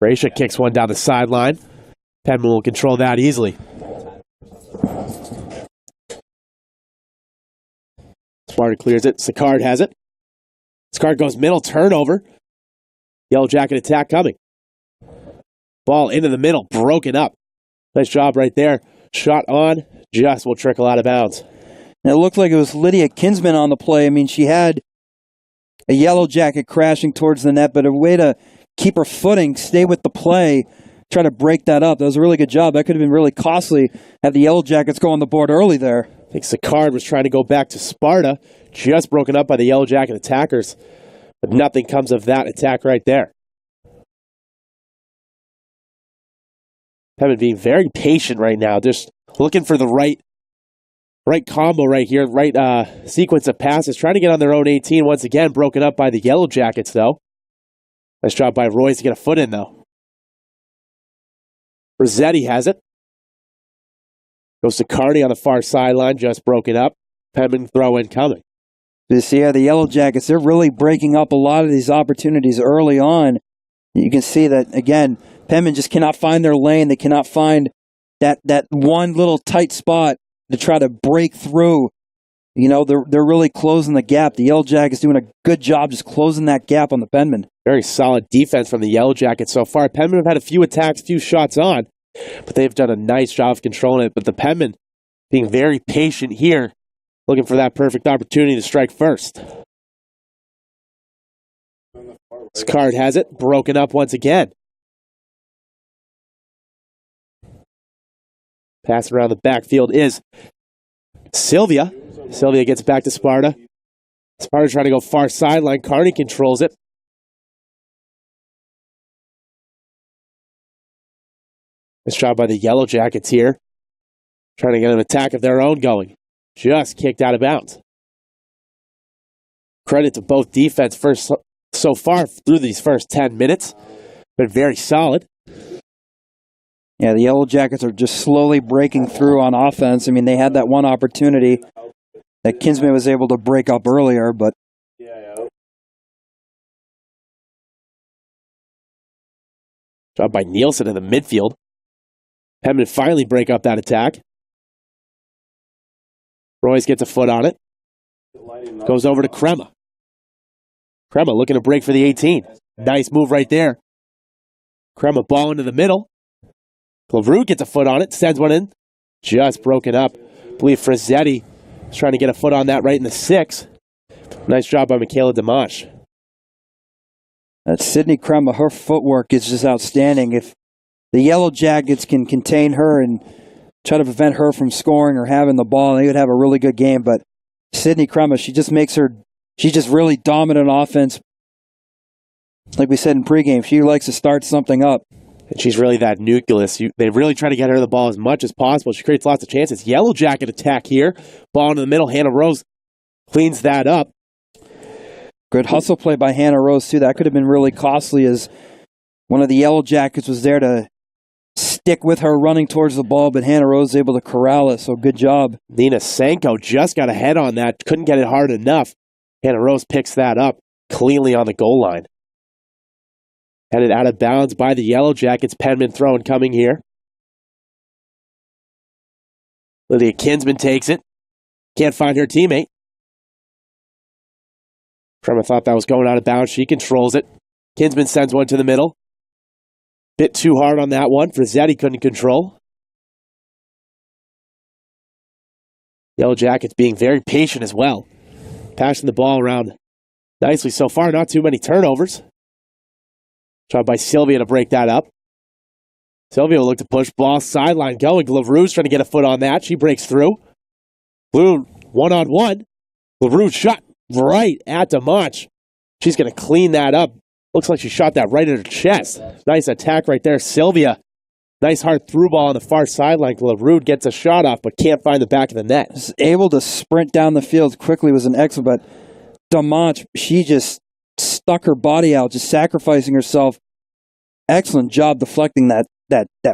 Raisha kicks one down the sideline. Penman will control that easily. Sparta clears it. Sicard has it. Sicard goes middle, turnover. Yellow Jacket attack coming. Ball into the middle, broken up. Nice job right there. Shot on, just will trickle out of bounds. And it looked like it was Lydia Kinsman on the play. I mean, she had a Yellow Jacket crashing towards the net, but a way to keep her footing, stay with the play, try to break that up. That was a really good job. That could have been really costly had the Yellow Jackets go on the board early there. I think Sicard was trying to go back to Sparta, just broken up by the Yellow Jacket attackers, but nothing comes of that attack right there. Penman being very patient right now, just looking for the right combo right here, right sequence of passes, trying to get on their own 18 once again, broken up by the Yellow Jackets though. Nice job by Royce to get a foot in though. Rossetti has it. Goes to Carney on the far sideline, just broken up. Penman throw in coming. This year, the Yellow Jackets, they're really breaking up a lot of these opportunities early on. You can see that, again, Penman just cannot find their lane. They cannot find that one little tight spot to try to break through. You know, they're really closing the gap. The Yellow Jackets doing a good job just closing that gap on the Penman. Very solid defense from the Yellow Jackets so far. Penman have had a few attacks, few shots on, but they've done a nice job of controlling it. But the Penman being very patient here, looking for that perfect opportunity to strike first. Sicard has it, broken up once again. Pass around the backfield is Sylvia. Sylvia gets back to Sparta. Sparta trying to go far sideline. Carney controls it. Nice job by the Yellow Jackets here. Trying to get an attack of their own going. Just kicked out of bounds. Credit to both defense so far through these first 10 minutes. Been very solid. Yeah, the Yellow Jackets are just slowly breaking through on offense. I mean, they had that one opportunity that Kinsman was able to break up earlier, but... Job by Nielsen in the midfield. Penman finally break up that attack. Royce gets a foot on it. Goes over to Crema. Crema looking to break for the 18. Nice move right there. Crema ball into the middle. LaRue gets a foot on it, sends one in. Just broken up. I believe Frizzetti is trying to get a foot on that right in the 6. Nice job by Michaela Dimash. That's Sydney Crema. Her footwork is just outstanding. If the Yellow Jackets can contain her and try to prevent her from scoring or having the ball, they would have a really good game. But Sydney Crema, she's just really dominant on offense. Like we said in pregame, she likes to start something up. And she's really that nucleus. They really try to get her the ball as much as possible. She creates lots of chances. Yellow Jacket attack here. Ball into the middle. Hannah Rose cleans that up. Good hustle play by Hannah Rose, too. That could have been really costly as one of the Yellow Jackets was there to stick with her running towards the ball, but Hannah Rose was able to corral it, so good job. Nina Sanko just got a head on that. Couldn't get it hard enough. Hannah Rose picks that up cleanly on the goal line. Headed out of bounds by the Yellow Jackets. Penman throwing coming here. Lydia Kinsman takes it. Can't find her teammate. Crema thought that was going out of bounds. She controls it. Kinsman sends one to the middle. Bit too hard on that one. Frizzetti couldn't control. Yellow Jackets being very patient as well. Passing the ball around nicely so far. Not too many turnovers. Tried by Sylvia to break that up. Sylvia will look to push. Ball sideline going. LaRue's trying to get a foot on that. She breaks through. Blue one-on-one. LaRue shot right at Dimash. She's going to clean that up. Looks like she shot that right in her chest. Nice attack right there. Sylvia. Nice hard through ball on the far sideline. LaRue gets a shot off, but can't find the back of the net. Was able to sprint down the field quickly was an excellent, but Dimash, she just stuck her body out, just sacrificing herself. Excellent job deflecting that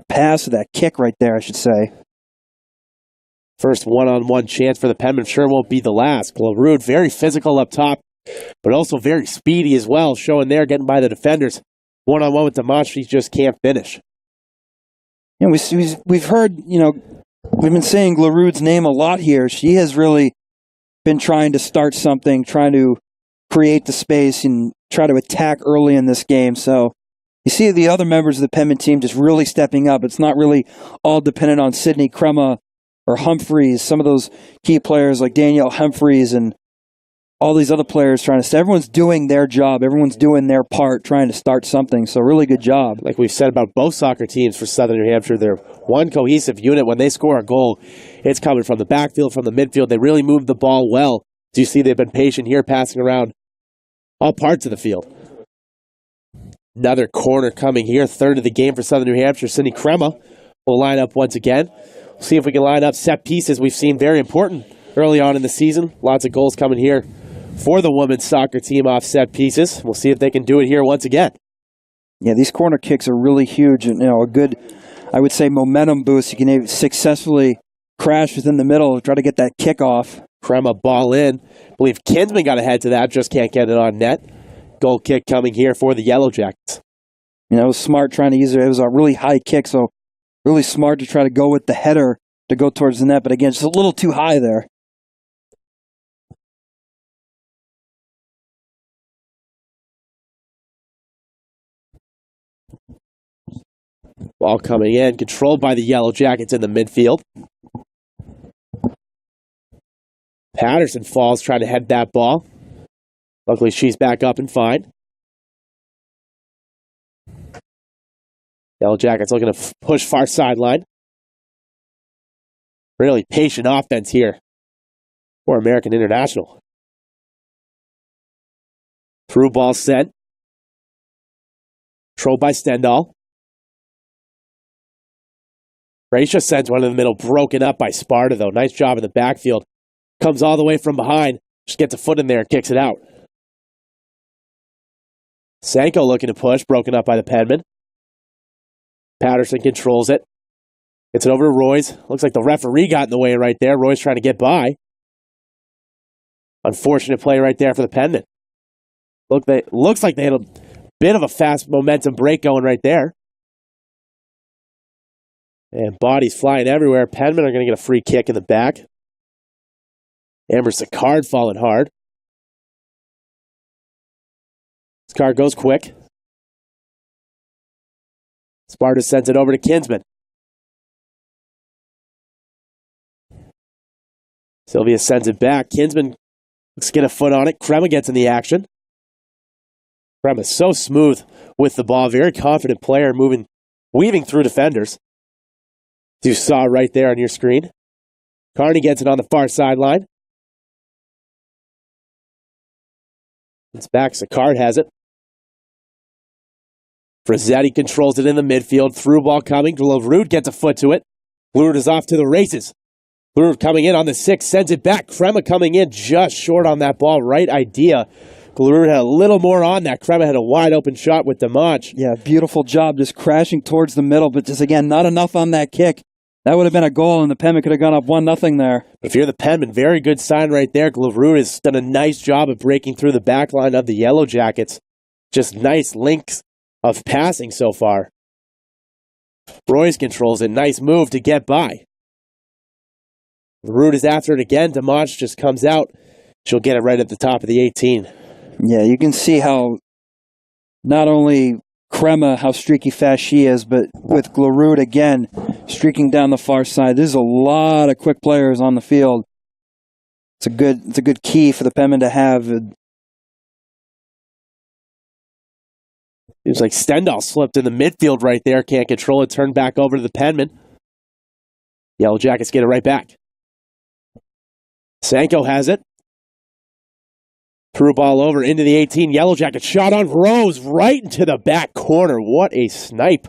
pass, or that kick right there, I should say. First one-on-one chance for the Penman. Sure won't be the last. LaRue very physical up top, but also very speedy as well, showing there, getting by the defenders. one-on-one with Demontre, he just can't finish. You know, we've heard, we've been saying Gleroud's name a lot here. She has really been trying to start something, trying to create the space and try to attack early in this game. So you see the other members of the Penman team just really stepping up. It's not really all dependent on Sydney Crema or Humphreys, some of those key players like Danielle Humphreys and all these other players trying to. Everyone's doing their job. Everyone's doing their part, trying to start something. So really good job. Like we've said about both soccer teams for Southern New Hampshire, they're one cohesive unit. When they score a goal, it's coming from the backfield, from the midfield. They really move the ball well. Do you see they've been patient here, passing around all parts of the field? Another corner coming here, third of the game for Southern New Hampshire. Sydney Crema will line up once again. We'll see if we can line up set pieces. We've seen very important early on in the season. Lots of goals coming here for the women's soccer team off set pieces. We'll see if they can do it here once again. Yeah, these corner kicks are really huge and a good, I would say, momentum boost. You can successfully crash within the middle, try to get that kick off. Crema ball in. I believe Kinsman got ahead to that, just can't get it on net. Goal kick coming here for the Yellow Jackets. It was smart trying to use it. It was a really high kick, so really smart to try to go with the header to go towards the net. But again, just a little too high there. Ball coming in, controlled by the Yellow Jackets in the midfield. Patterson falls, trying to head that ball. Luckily, she's back up and fine. Yellow Jackets looking to push far sideline. Really patient offense here for American International. Through ball sent. Controlled by Stendahl. Raisha sends one in the middle, broken up by Sparta, though. Nice job in the backfield. Comes all the way from behind. Just gets a foot in there and kicks it out. Sanko looking to push, broken up by the Penman. Patterson controls it. Gets it over to Royce. Looks like the referee got in the way right there. Royce trying to get by. Unfortunate play right there for the Penman. Looks like they had a bit of a fast momentum break going right there. And bodies flying everywhere. Penman are going to get a free kick in the back. Amber Sicard falling hard. Sicard goes quick. Sparta sends it over to Kinsman. Sylvia sends it back. Kinsman looks to get a foot on it. Crema gets in the action. Crema so smooth with the ball. Very confident player weaving through defenders. As you saw right there on your screen. Carney gets it on the far sideline. It's back. Sicard has it. Frazzetti controls it in the midfield. Through ball coming. Gleroud gets a foot to it. Gleroud is off to the races. Gleroud coming in on the 6. Sends it back. Crema coming in just short on that ball. Right idea. Gleroud had a little more on that. Crema had a wide open shot with Demontre. Yeah, beautiful job just crashing towards the middle. But just, again, not enough on that kick. That would have been a goal, and the Penman could have gone up 1-0 there. If you're the Penman, very good sign right there. Gleroud has done a nice job of breaking through the back line of the Yellow Jackets. Just nice links of passing so far. Royce controls it. Nice move to get by. Gleroud is after it again. Demontre just comes out. She'll get it right at the top of the 18. Yeah, you can see how not only Crema, how streaky fast she is, but with Gleroud again, streaking down the far side. There's a lot of quick players on the field. It's a good key for the Penman to have. Seems like Stendahl slipped in the midfield right there. Can't control it. Turned back over to the Penman. Yellow Jackets get it right back. Sanko has it. Threw ball over into the 18. Yellow Jackets shot on Rose right into the back corner. What a snipe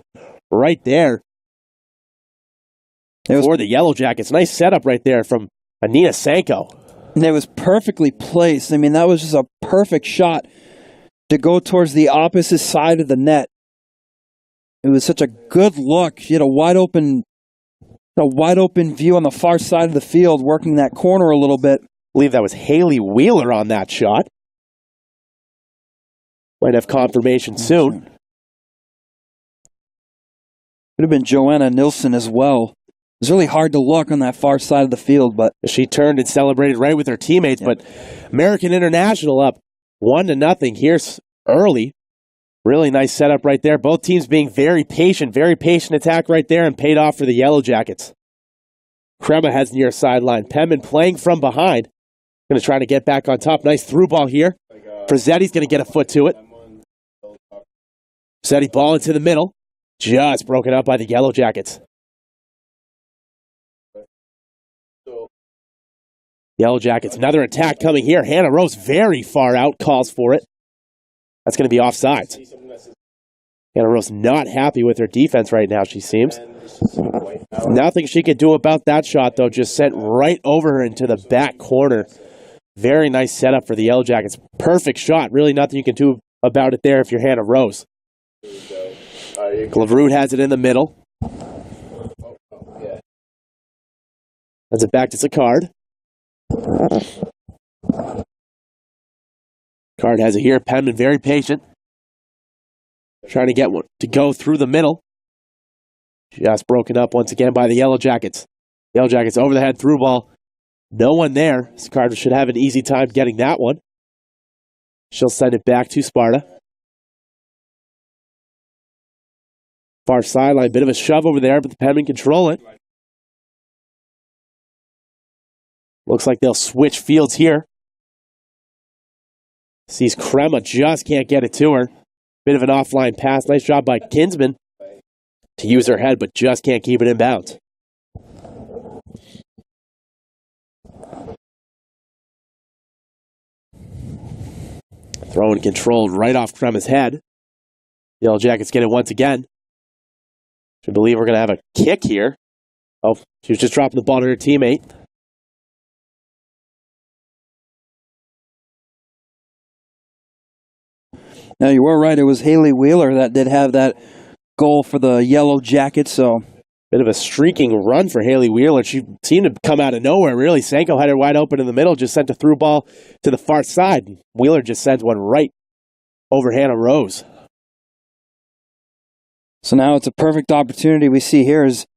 right there for the Yellow Jackets. Nice setup right there from Anina Sanko. And it was perfectly placed. I mean, that was just a perfect shot to go towards the opposite side of the net. It was such a good look. She had a wide open view on the far side of the field, working that corner a little bit. I believe that was Haley Wheeler on that shot. Might have confirmation soon. Could have been Joanna Nilsson as well. It was really hard to look on that far side of the field, but she turned and celebrated right with her teammates. But American International up 1-0 here early. Really nice setup right there. Both teams being very patient attack right there, and paid off for the Yellow Jackets. Crema has near sideline. Penman playing from behind. Going to try to get back on top. Nice through ball here. Prezzetti's going to get a foot to it. Prezzetti ball into the middle. Just broken up by the Yellow Jackets. Yellow Jackets, another attack coming here. Hannah Rose very far out, calls for it. That's going to be offsides. Hannah Rose not happy with her defense right now, she seems. Nothing she could do about that shot, though. Just sent right over her into the back corner. Very nice setup for the Yellow Jackets. Perfect shot. Really nothing you can do about it there if you're Hannah Rose. Glavrude has it in the middle. Has it back to Sicard. Card has it here. Penman very patient. Trying to get one to go through the middle. Just broken up once again by the Yellow Jackets. Yellow Jackets over the head through ball. No one there. Sicard should have an easy time getting that one. She'll send it back to Sparta. Far sideline. Bit of a shove over there, but the Penman control it. Looks like they'll switch fields here. Sees Crema, just can't get it to her. Bit of an offline pass. Nice job by Kinsman to use her head, but just can't keep it in bounds. Throwing controlled right off Crema's head. Yellow Jackets get it once again. I believe we're going to have a kick here. Oh, she was just dropping the ball to her teammate. Now, you were right. It was Haley Wheeler that did have that goal for the Yellow Jackets. So, bit of a streaking run for Haley Wheeler. She seemed to come out of nowhere, really. Sanko had her wide open in the middle, just sent a through ball to the far side. Wheeler just sent one right over Hannah Rose. So now it's a perfect opportunity we see here as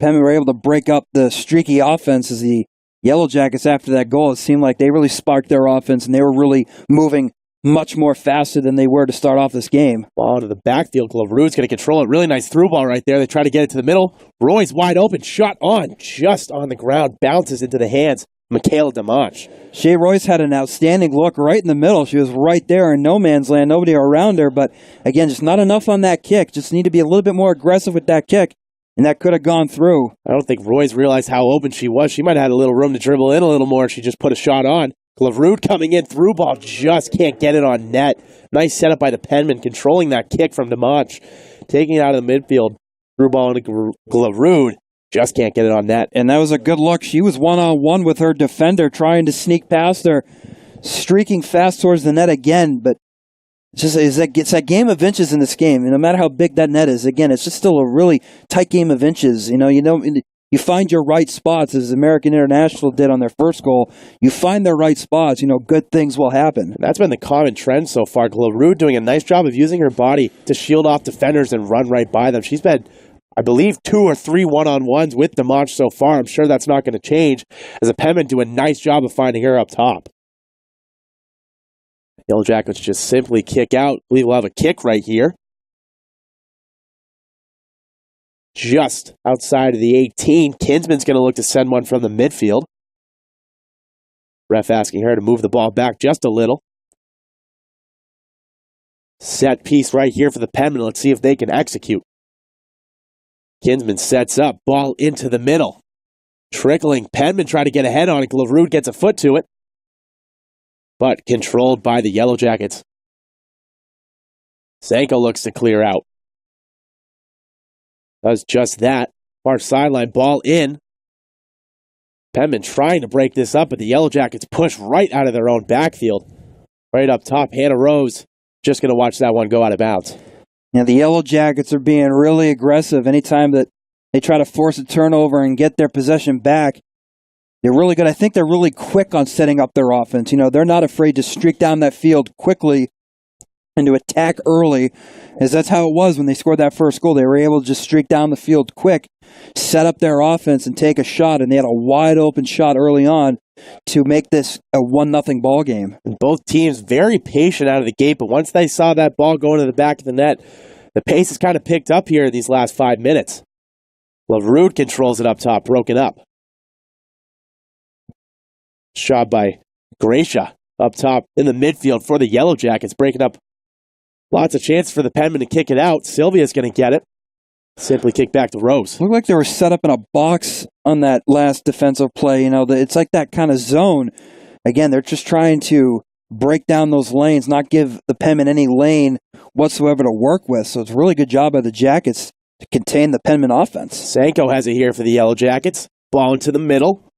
Penman were able to break up the streaky offense as the Yellow Jackets after that goal. It seemed like they really sparked their offense and they were really moving much more faster than they were to start off this game. Ball to the backfield. Glavrude's going to control it. Really nice through ball right there. They try to get it to the middle. Roy's wide open. Shot on. Just on the ground. Bounces into the hands. Michaela Dimanche. Shea Royce had an outstanding look right in the middle. She was right there in no man's land. Nobody around her. But again, just not enough on that kick. Just need to be a little bit more aggressive with that kick. And that could have gone through. I don't think Roy's realized how open she was. She might have had a little room to dribble in a little more. She just put a shot on. Glavrude coming in through ball, just can't get it on net. Nice setup by the Penman, controlling that kick from Dimanche, taking it out of the midfield. Through ball into Glavrude, just can't get it on net. And that was a good look. She was one-on-one with her defender, trying to sneak past her, streaking fast towards the net again. But it's that game of inches in this game. And no matter how big that net is, again, it's just still a really tight game of inches. You find your right spots, as American International did on their first goal. You find their right spots, good things will happen. That's been the common trend so far. Glavrude doing a nice job of using her body to shield off defenders and run right by them. She's been, I believe, 2 or 3 one-on-ones with Dimanche so far. I'm sure that's not going to change, as the Penman do a nice job of finding her up top. Yellow Jackets just simply kick out. I believe we'll have a kick right here. Just outside of the 18. Kinsman's going to look to send one from the midfield. Ref asking her to move the ball back just a little. Set piece right here for the Penman. Let's see if they can execute. Kinsman sets up. Ball into the middle. Trickling. Penman trying to get ahead on it. Glavrude gets a foot to it. But controlled by the Yellow Jackets. Sanko looks to clear out. Does just that. Far sideline, ball in. Penman trying to break this up, but the Yellow Jackets push right out of their own backfield. Right up top, Hannah Rose just going to watch that one go out of bounds. Yeah, the Yellow Jackets are being really aggressive. Anytime that they try to force a turnover and get their possession back, they're really good. I think they're really quick on setting up their offense. They're not afraid to streak down that field quickly and to attack early, as that's how it was when they scored that first goal. They were able to just streak down the field quick, set up their offense, and take a shot, and they had a wide-open shot early on to make this a 1-0 ball game. And both teams very patient out of the gate, but once they saw that ball go into the back of the net, the pace has kind of picked up here in these last 5 minutes. Leverud controls it up top, broken up. Shot by Gracia up top in the midfield for the Yellow Jackets, breaking up lots of chances for the Penmen to kick it out. Sylvia's going to get it. Simply kick back to Rose. Looked like they were set up in a box on that last defensive play. It's like that kind of zone. Again, they're just trying to break down those lanes, not give the Penmen any lane whatsoever to work with. So it's a really good job by the Jackets to contain the Penmen offense. Sanko has it here for the Yellow Jackets. Ball into the middle.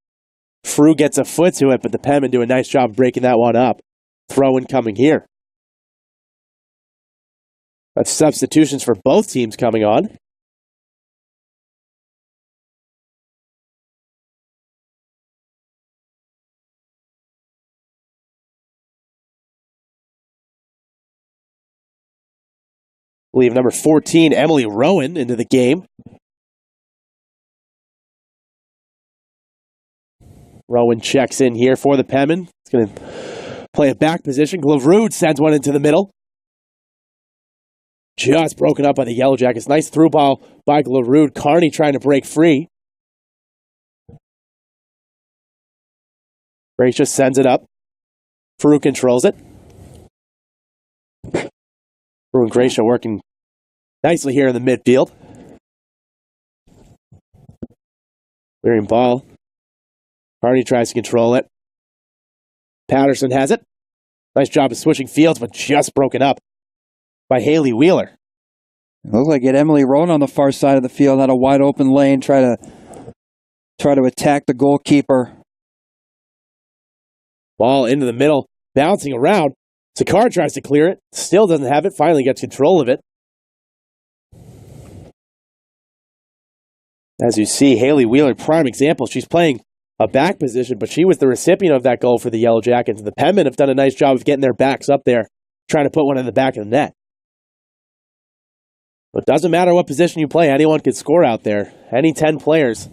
Fru gets a foot to it, but the Penmen do a nice job of breaking that one up. Throw-in coming here. That's substitutions for both teams coming on. I believe number 14, Emily Rowan, into the game. Rowan checks in here for the Penmen. It's going to play a back position. Leverud sends one into the middle. Just broken up by the Yellow Jackets. Nice through ball by Leverud. Carney trying to break free. Gracia sends it up. Fru controls it. Fru and Gracia working nicely here in the midfield. Clearing ball. Carney tries to control it. Patterson has it. Nice job of switching fields, but just broken up by Haley Wheeler. It looked like it. Emily Rowan on the far side of the field had a wide open lane, try to attack the goalkeeper. Ball into the middle, bouncing around. Sakar tries to clear it, still doesn't have it, finally gets control of it. As you see, Haley Wheeler, prime example. She's playing a back position, but she was the recipient of that goal for the Yellow Jackets. The Penmen have done a nice job of getting their backs up there, trying to put one in the back of the net. But it doesn't matter what position you play, anyone can score out there. Any 10 players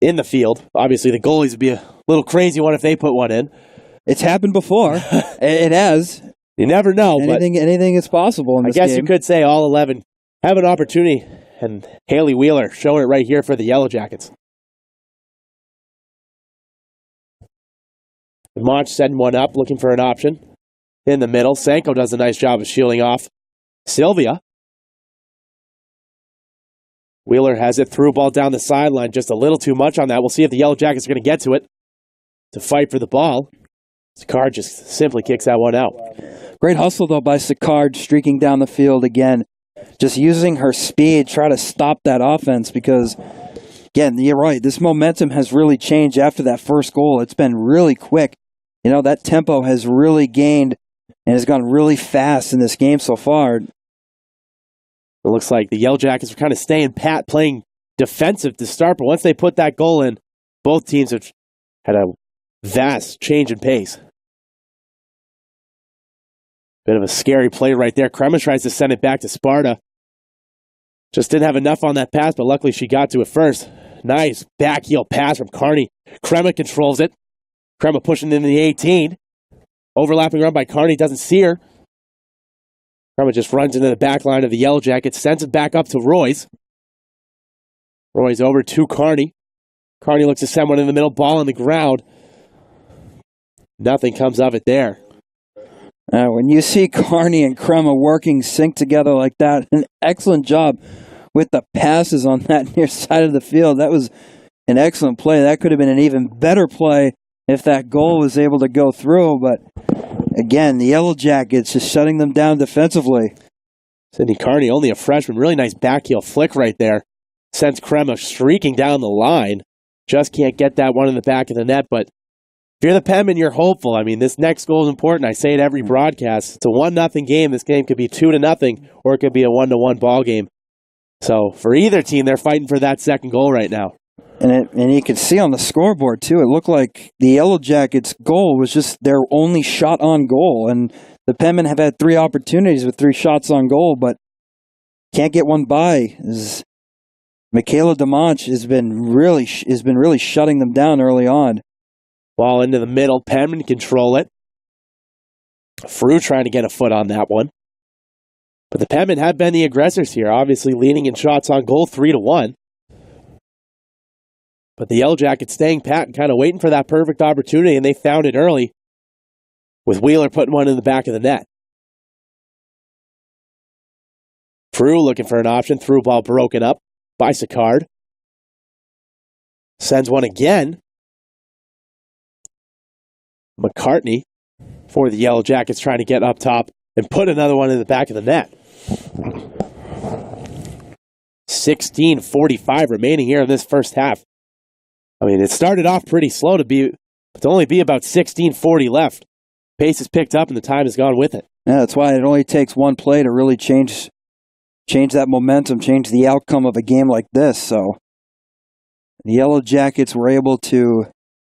in the field. Obviously, the goalies would be a little crazy one if they put one in. It's happened before. It has. You never know. Anything is possible in this game. I guess game. You could say all 11 have an opportunity, and Haley Wheeler showing it right here for the Yellow Jackets. Mach setting one up, looking for an option. In the middle, Sanko does a nice job of shielding off Sylvia. Wheeler has it, through ball down the sideline, just a little too much on that. We'll see if the Yellow Jackets are going to get to it to fight for the ball. Sakard just simply kicks that one out. Great hustle, though, by Sakard, streaking down the field again. Just using her speed, try to stop that offense because, again, you're right. This momentum has really changed after that first goal. It's been really quick. That tempo has really gained and has gone really fast in this game so far. It looks like the Yellow Jackets are kind of staying pat, playing defensive to start, but once they put that goal in, both teams have had a vast change in pace. Bit of a scary play right there. Krema tries to send it back to Sparta. Just didn't have enough on that pass, but luckily she got to it first. Nice back heel pass from Carney. Krema controls it. Krema pushing into the 18. Overlapping around by Carney, doesn't see her. Krema just runs into the back line of the Yellow Jackets, sends it back up to Royce. Royce over to Carney. Carney looks to send one in the middle, ball on the ground. Nothing comes of it there. When you see Carney and Krema working sync together like that, an excellent job with the passes on that near side of the field. That was an excellent play. That could have been an even better play if that goal was able to go through. But again, the Yellow Jackets just shutting them down defensively. Sydney Carney, only a freshman. Really nice back heel flick right there. Sends Krema streaking down the line. Just can't get that one in the back of the net, but if you're the Penmen, you're hopeful. I mean, this next goal is important. I say it every broadcast. It's a 1-0 game. This game could be 2-0, or it could be a 1-1 ball game. So for either team, they're fighting for that second goal right now. And you can see on the scoreboard, too, it looked like the Yellow Jackets' goal was just their only shot on goal. And the Penmen have had 3 opportunities with 3 shots on goal, but can't get one by. Michaela DeMonch has been really shutting them down early on. Ball into the middle. Penman control it. Frew trying to get a foot on that one. But the Penmen have been the aggressors here, obviously leading in shots on goal 3-1. But the Yellow Jackets staying pat and kind of waiting for that perfect opportunity, and they found it early with Wheeler putting one in the back of the net. Frew looking for an option. Through ball broken up by Sicard. Sends one again. McCartney for the Yellow Jackets trying to get up top and put another one in the back of the net. 16:45 remaining here in this first half. I mean, it started off pretty slow to only be about 16:40 left. Pace has picked up and the time has gone with it. Yeah, that's why it only takes one play to really change that momentum, change the outcome of a game like this. So the Yellow Jackets were able to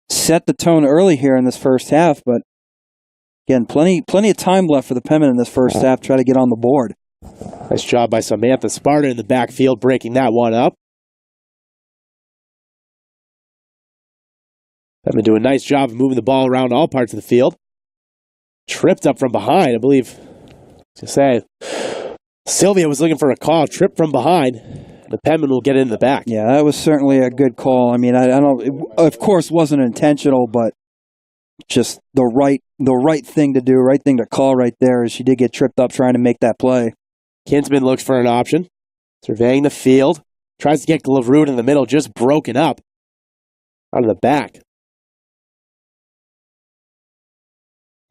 set the tone early here in this first half, but again, plenty of time left for the Penmen in this first half to try to get on the board. Nice job by Samantha Sparta in the backfield, breaking that one up. Penmen doing a nice job of moving the ball around all parts of the field. Tripped up from behind, I believe. Sylvia was looking for a call, tripped from behind. The Penman will get it in the back. Yeah, that was certainly a good call. I mean, I don't. It, of course, wasn't intentional, but just the right thing to do, right thing to call right there. Is she did get tripped up trying to make that play. Kinsman looks for an option, surveying the field, tries to get Glavrood in the middle, just broken up out of the back.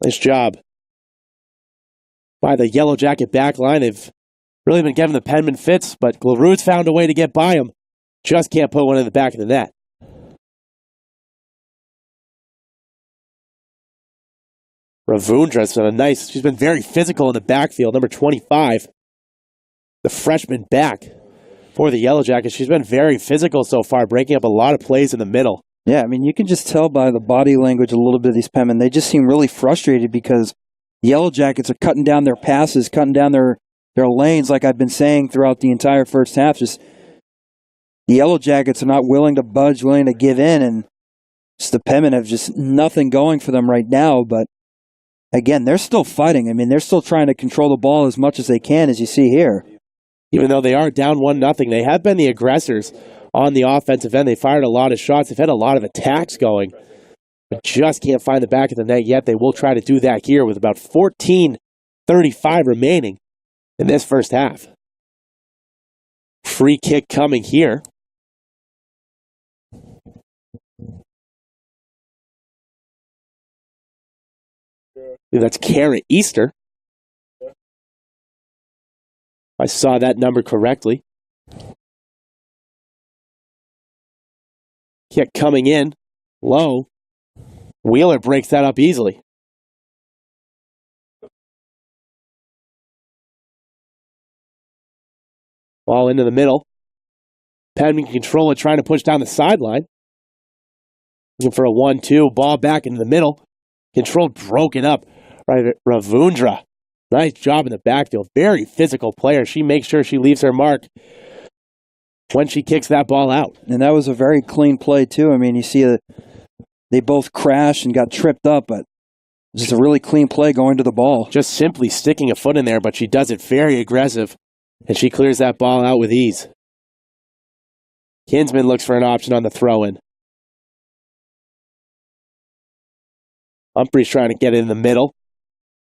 Nice job by the Yellow Jacket back line. They've really been giving the Penman fits, but Glavrood's found a way to get by him. Just can't put one in the back of the net. Ravundra's done she's been very physical in the backfield. Number 25, the freshman back for the Yellow Jackets. She's been very physical so far, breaking up a lot of plays in the middle. Yeah, I mean, you can just tell by the body language a little bit of these Penmen. They just seem really frustrated because the Yellow Jackets are cutting down their passes, cutting down their lanes, like I've been saying throughout the entire first half. Just the Yellow Jackets are not willing to budge, willing to give in, and just the Penmen have just nothing going for them right now. But again, they're still fighting. I mean, they're still trying to control the ball as much as they can, as you see here. Even though they are down 1-0, they have been the aggressors on the offensive end. They fired a lot of shots. They've had a lot of attacks going, but just can't find the back of the net yet. They will try to do that here with about 14:35 remaining in this first half. Free kick coming here. That's Kara Easter. I saw that number correctly. Kick coming in, low. Wheeler breaks that up easily. Ball into the middle. Penman can control it, trying to push down the sideline. Looking for a 1-2. Ball back into the middle. Controlled, broken up. Right, Ravundra. Nice job in the backfield. Very physical player. She makes sure she leaves her mark when she kicks that ball out. And that was a very clean play, too. I mean, you see that they both crashed and got tripped up, but just a really clean play going to the ball. Just simply sticking a foot in there, but she does it very aggressive, and she clears that ball out with ease. Kinsman looks for an option on the throw-in. Humphrey's trying to get it in the middle.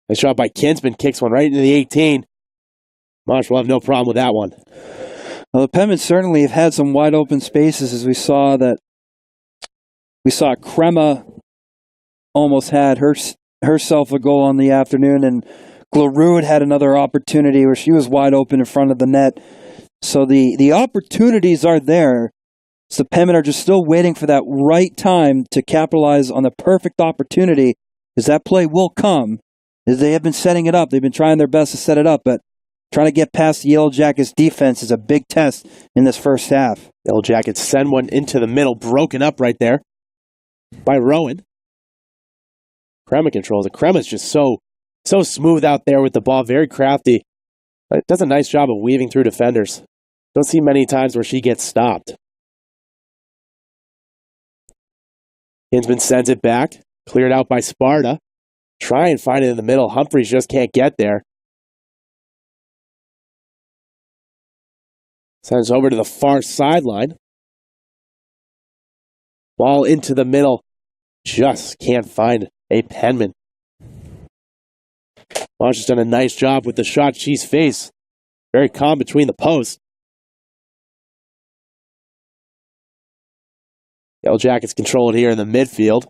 Nice shot by Kinsman. Kicks one right into the 18. Marsh will have no problem with that one. Well, the Penmen certainly have had some wide open spaces, as we saw Crema almost had herself a goal on the afternoon, and Glarud had another opportunity where she was wide open in front of the net. So the opportunities are there. So the Penmen are just still waiting for that right time to capitalize on the perfect opportunity, because that play will come. As they have been setting it up, they've been trying their best to set it up, but trying to get past the Yellow Jackets defense is a big test in this first half. Yellow Jackets send one into the middle, broken up right there by Rowan. Crema controls it. Crema's just so smooth out there with the ball, very crafty. Does a nice job of weaving through defenders. Don't see many times where she gets stopped. Kinsman sends it back, cleared out by Sparta. Try and find it in the middle. Humphreys just can't get there. Sends over to the far sideline. Ball into the middle. Just can't find a Penman. Walsh has done a nice job with the shot she's faced. Very calm between the posts. Yellow Jackets control it here in the midfield.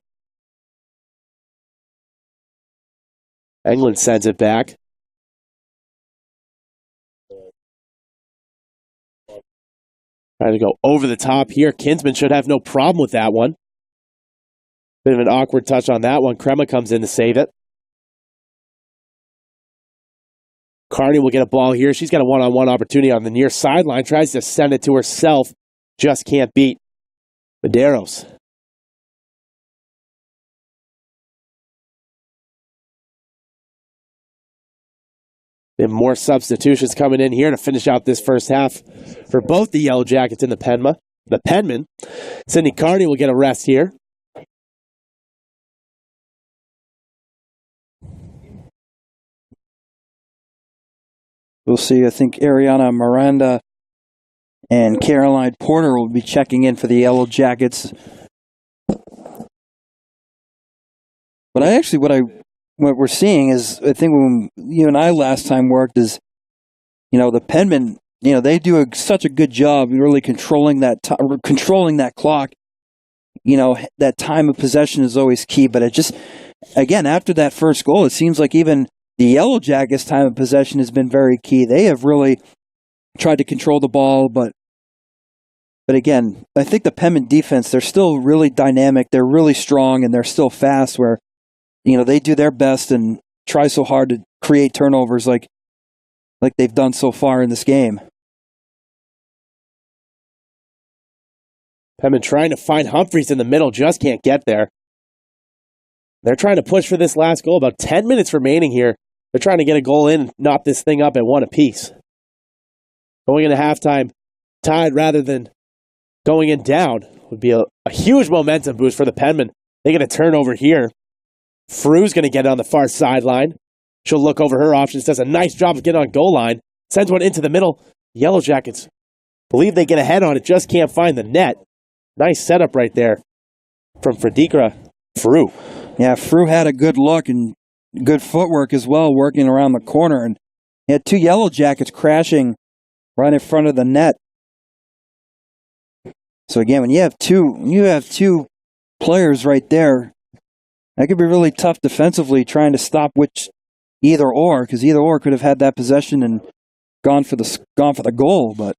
England sends it back. Trying to go over the top here. Kinsman should have no problem with that one. Bit of an awkward touch on that one. Crema comes in to save it. Carney will get a ball here. She's got a one-on-one opportunity on the near sideline. Tries to send it to herself. Just can't beat Medeiros. There more substitutions coming in here to finish out this first half for both the Yellow Jackets and the Penman. Sydney Carney will get a rest here. We'll see. I think Ariana Miranda and Caroline Porter will be checking in for the Yellow Jackets. But what we're seeing is, I think when you and I last time worked, is, the Penman, they do such a good job really controlling that clock. That time of possession is always key. But it just, again, after that first goal, it seems like even the Yellow Jackets' time of possession has been very key. They have really tried to control the ball, but again, I think the Penman defense, they're still really dynamic. They're really strong, and they're still fast, where they do their best and try so hard to create turnovers like they've done so far in this game. Penman trying to find Humphreys in the middle, just can't get there. They're trying to push for this last goal. About 10 minutes remaining here. They're trying to get a goal in and knot this thing up at one apiece. Going into halftime tied rather than going in down would be a huge momentum boost for the Penman. They get a turnover here. Frew's going to get it on the far sideline. She'll look over her options, does a nice job of getting on goal line, sends one into the middle. Yellow Jackets believe they get ahead on it, just can't find the net. Nice setup right there from Fredikra Frew. Yeah, Frew had a good look and good footwork as well, working around the corner. And he had two Yellow Jackets crashing right in front of the net. So again, when you have two players right there, that could be really tough defensively, trying to stop either or, because either or could have had that possession and gone for the goal. But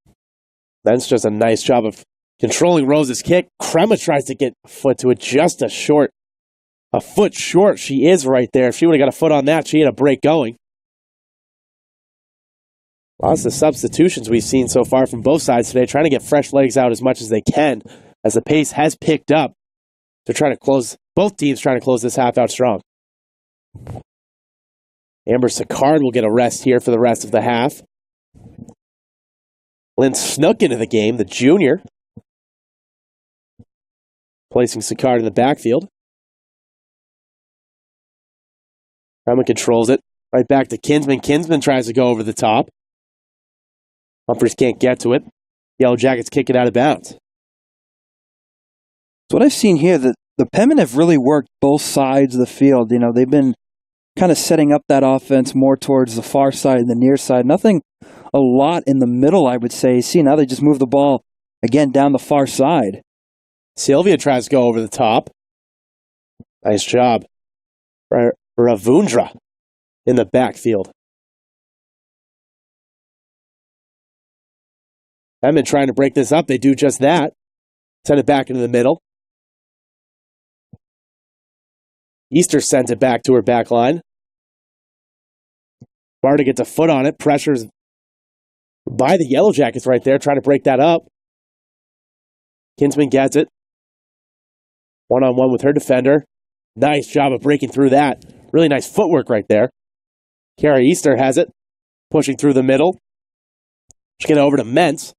that's just a nice job of controlling Rose's kick. Crema tries to get a foot to it, just a foot short. She is right there. If she would have got a foot on that, she had a break going. Lots of substitutions we've seen so far from both sides today, trying to get fresh legs out as much as they can, as the pace has picked up. They're trying to close, both teams trying to close this half out strong. Amber Sicard will get a rest here for the rest of the half. Lynn snuck into the game, the junior, placing Sicard in the backfield. Crema controls it. Right back to Kinsman. Kinsman tries to go over the top. Humphreys can't get to it. Yellow Jackets kick it out of bounds. So what I've seen here, the Penmen have really worked both sides of the field. They've been kind of setting up that offense more towards the far side and the near side. Nothing a lot in the middle, I would say. See, now they just move the ball again down the far side. Sylvia tries to go over the top. Nice job. Ravundra in the backfield. Penman trying to break this up. They do just that. Send it back into the middle. Easter sends it back to her back line. Barta gets a foot on it. Pressures by the Yellow Jackets right there, trying to break that up. Kinsman gets it. One-on-one with her defender. Nice job of breaking through that. Really nice footwork right there. Kara Easter has it. Pushing through the middle. She's going over to Mentz.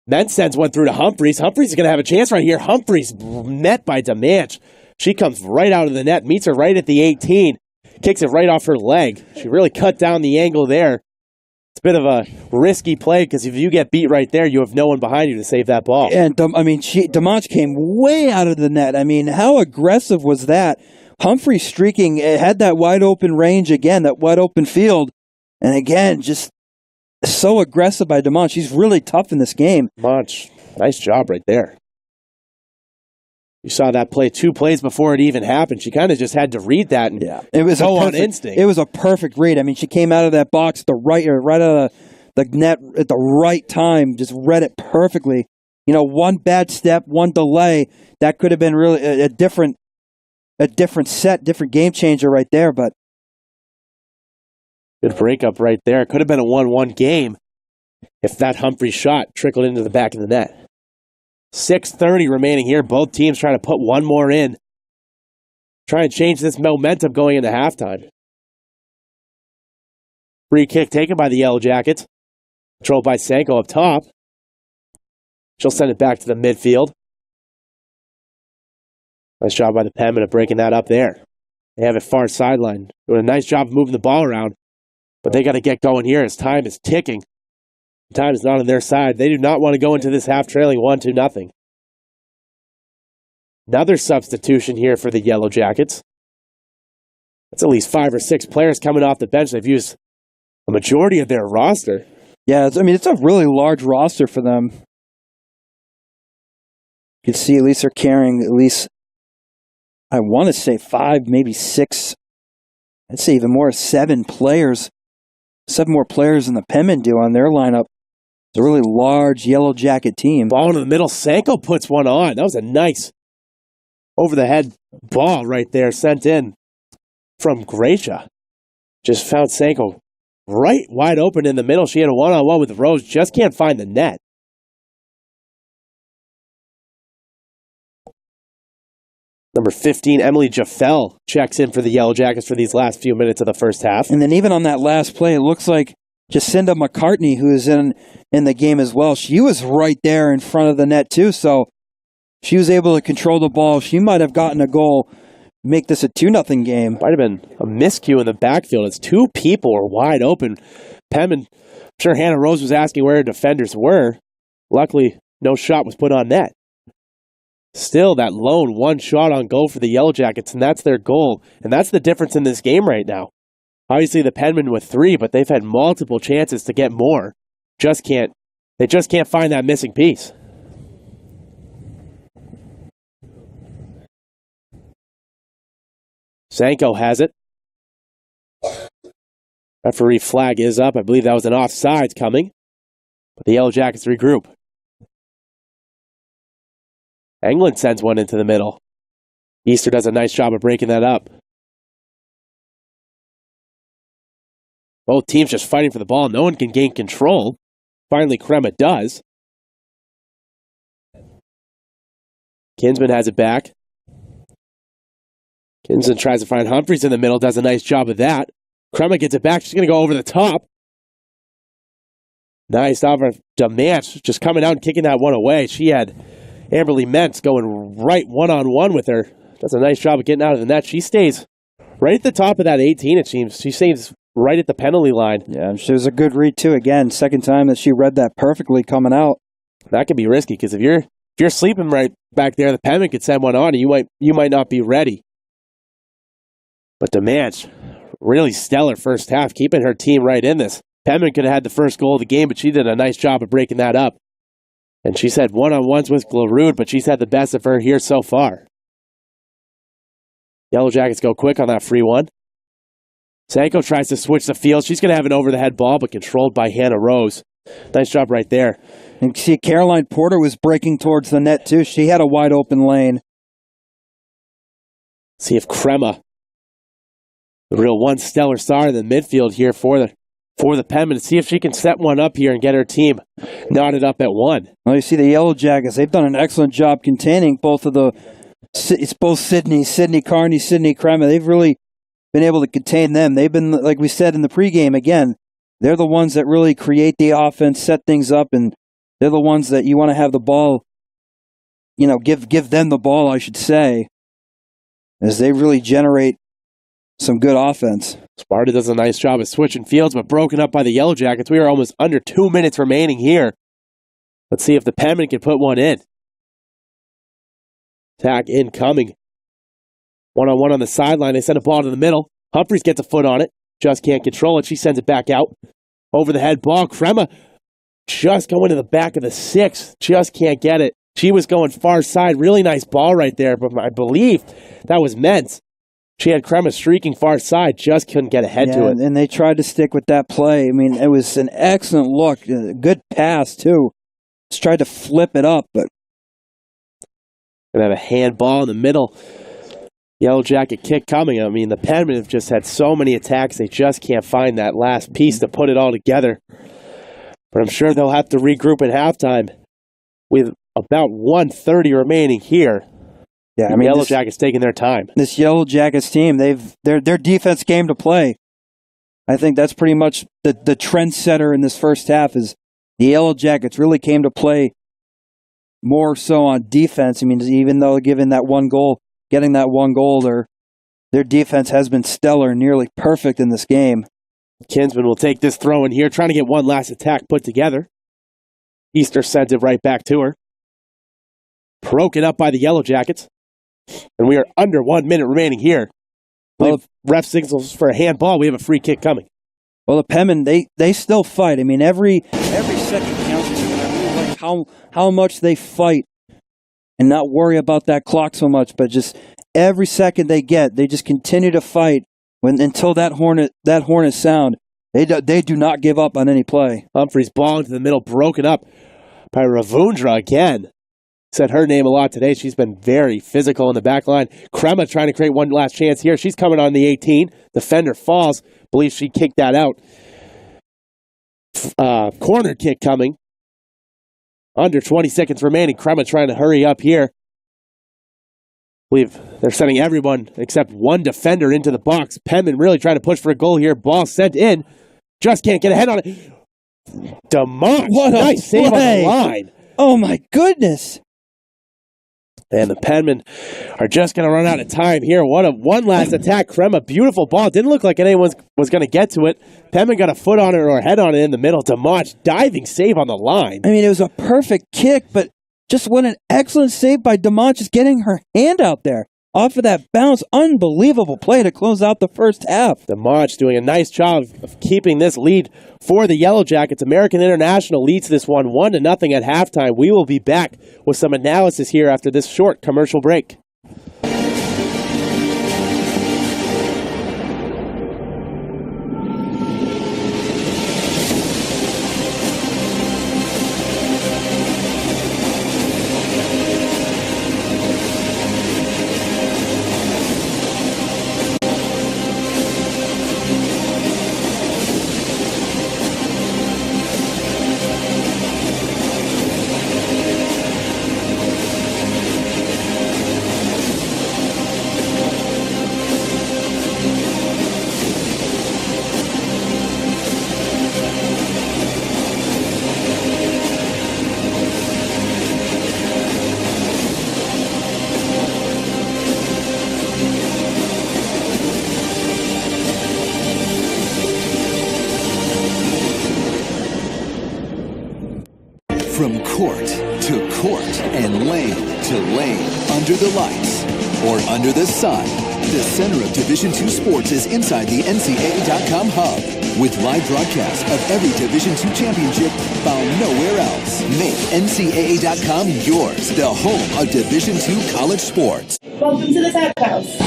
Mentz sends one through to Humphreys. Humphreys is going to have a chance right here. Humphreys met by Demanch. She comes right out of the net, meets her right at the 18, kicks it right off her leg. She really cut down the angle there. It's a bit of a risky play because if you get beat right there, you have no one behind you to save that ball. And, Demanch came way out of the net. I mean, how aggressive was that? Humphreys streaking, had that wide open range again, that wide open field. And again, just so aggressive by Demanch. She's really tough in this game. Demanch, nice job right there. You saw that play 2 plays before it even happened. She kind of just had to read that and it was go on instinct. It was a perfect read. I mean, she came out of that box right out of the net at the right time, just read it perfectly. You know, one bad step, one delay, that could have been really a different set, different game changer right there. But good breakup right there. It could have been a 1-1 game if that Humphrey shot trickled into the back of the net. 6:30 remaining here. Both teams trying to put one more in. Try and change this momentum going into halftime. Free kick taken by the Yellow Jackets. Controlled by Sanko up top. She'll send it back to the midfield. Nice job by the Penman of breaking that up there. They have it far sideline. Doing a nice job of moving the ball around. But they got to get going here as time is ticking. Time is not on their side. They do not want to go into this half trailing 1-0. Another substitution here for the Yellow Jackets. That's at least 5 or 6 players coming off the bench. They've used a majority of their roster. Yeah, it's a really large roster for them. You can see at least they're carrying at least, I want to say 5, maybe 6, I'd say even more, 7 players. 7 more players than the Penmen do on their lineup. It's a really large Yellow Jacket team. Ball into the middle. Sanko puts one on. That was a nice over-the-head ball right there sent in from Gracia. Just found Sanko right wide open in the middle. She had a one-on-one with Rose. Just can't find the net. Number 15, Emily Jaffel, checks in for the Yellow Jackets for these last few minutes of the first half. And then even on that last play, it looks like Jacinda McCartney, who is in the game as well, she was right there in front of the net too, so she was able to control the ball. She might have gotten a goal, make this a 2-0 game. Might have been a miscue in the backfield as 2 people were wide open. Penman, I'm sure Hannah Rose was asking where her defenders were. Luckily, no shot was put on net. Still, that lone one shot on goal for the Yellow Jackets, and that's their goal. And that's the difference in this game right now. Obviously, the Penmen with 3, but they've had multiple chances to get more. They just can't find that missing piece. Sanko has it. Referee flag is up. I believe that was an offsides coming. But the Yellow Jackets regroup. England sends one into the middle. Easter does a nice job of breaking that up. Both teams just fighting for the ball. No one can gain control. Finally, Crema does. Kinsman has it back. Kinsman tries to find Humphreys in the middle. Does a nice job of that. Crema gets it back. She's going to go over the top. Nice job of Demanch just coming out and kicking that one away. She had Amberly Mentz going right one-on-one with her. Does a nice job of getting out of the net. She stays right at the top of that 18, it seems. She stays right at the penalty line. Yeah, she was a good read, too. Again, second time that she read that perfectly coming out. That could be risky, because if you're sleeping right back there, the Penman could send one on, and you might not be ready. But Demanch, really stellar first half, keeping her team right in this. Penman could have had the first goal of the game, but she did a nice job of breaking that up. And she's had one-on-ones with Glarud, but she's had the best of her here so far. Yellow Jackets go quick on that free one. Sanko tries to switch the field. She's going to have an over-the-head ball, but controlled by Hannah Rose. Nice job right there. And see, Caroline Porter was breaking towards the net, too. She had a wide-open lane. See if Crema, the real one stellar star in the midfield here for for the Penman to see if she can set one up here and get her team knotted up at 1. Well, you see the Yellow Jackets, they've done an excellent job containing both of it's both Sydney Carney, Sydney Crema. They've really been able to contain them. They've been, like we said in the pregame, again, they're the ones that really create the offense, set things up, and they're the ones that you want to have the ball, give them the ball, I should say, as they really generate some good offense. Sparta does a nice job of switching fields, but broken up by the Yellow Jackets. We are almost under 2 minutes remaining here. Let's see if the Penman can put one in. Attack incoming. One-on-one on the sideline. They send a ball to the middle. Humphries gets a foot on it. Just can't control it. She sends it back out. Over the head ball. Crema just going to the back of the 6. Just can't get it. She was going far side. Really nice ball right there, but I believe that was meant. She had Crema streaking far side, just couldn't get ahead to it. And they tried to stick with that play. I mean, it was an excellent look. A good pass, too. Just tried to flip it up, but... Gonna have a handball in the middle. Yellow Jacket kick coming. I mean, the Penmen have just had so many attacks, they just can't find that last piece to put it all together. But I'm sure they'll have to regroup at halftime with about 1:30 remaining here. Yeah, I mean, Yellow Jackets taking their time. This Yellow Jackets team, their defense came to play. I think that's pretty much the trendsetter in this first half is the Yellow Jackets really came to play more so on defense. I mean, even though getting that one goal, their defense has been stellar, nearly perfect in this game. Kinsman will take this throw in here, trying to get one last attack put together. Easter sends it right back to her. Broken up by the Yellow Jackets. And we are under 1 minute remaining here. Well, ref signals for a handball. We have a free kick coming. Well, the Penmen, they still fight. I mean, every second counts. I really like how much they fight and not worry about that clock so much, but just every second they get, they just continue to fight until that horn is sound. They do not give up on any play. Humphries ball into the middle, broken up by Ravundra again. Said her name a lot today. She's been very physical in the back line. Crema trying to create one last chance here. She's coming on the 18. Defender falls. Believes she kicked that out. Corner kick coming. Under 20 seconds remaining. Crema trying to hurry up here. Believe they're sending everyone except one defender into the box. Penman really trying to push for a goal here. Ball sent in. Just can't get ahead on it. Demont. What a nice save on the line. Oh my goodness. And the Penmen are just going to run out of time here. One last attack. Crema, beautiful ball. Didn't look like anyone was going to get to it. Penmen got a foot on it or a head on it in the middle. Demont, diving save on the line. I mean, it was a perfect kick, but just what an excellent save by Demont, just getting her hand out there. Off of that bounce, unbelievable play to close out the first half. Demont doing a nice job of keeping this lead for the Yellow Jackets. American International leads this one 1-0 at halftime. We will be back with some analysis here after this short commercial break. From court to court and lane to lane, under the lights or under the sun, the center of Division II sports is inside the NCAA.com hub. With live broadcasts of every Division II championship found nowhere else. Make NCAA.com yours, the home of Division II college sports. Welcome to the Tap House.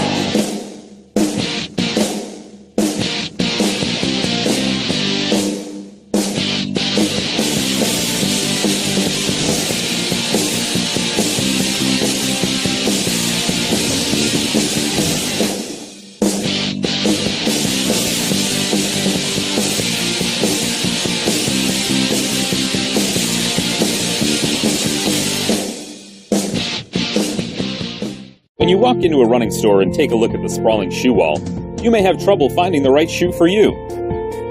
When you walk into a running store and take a look at the sprawling shoe wall, you may have trouble finding the right shoe for you.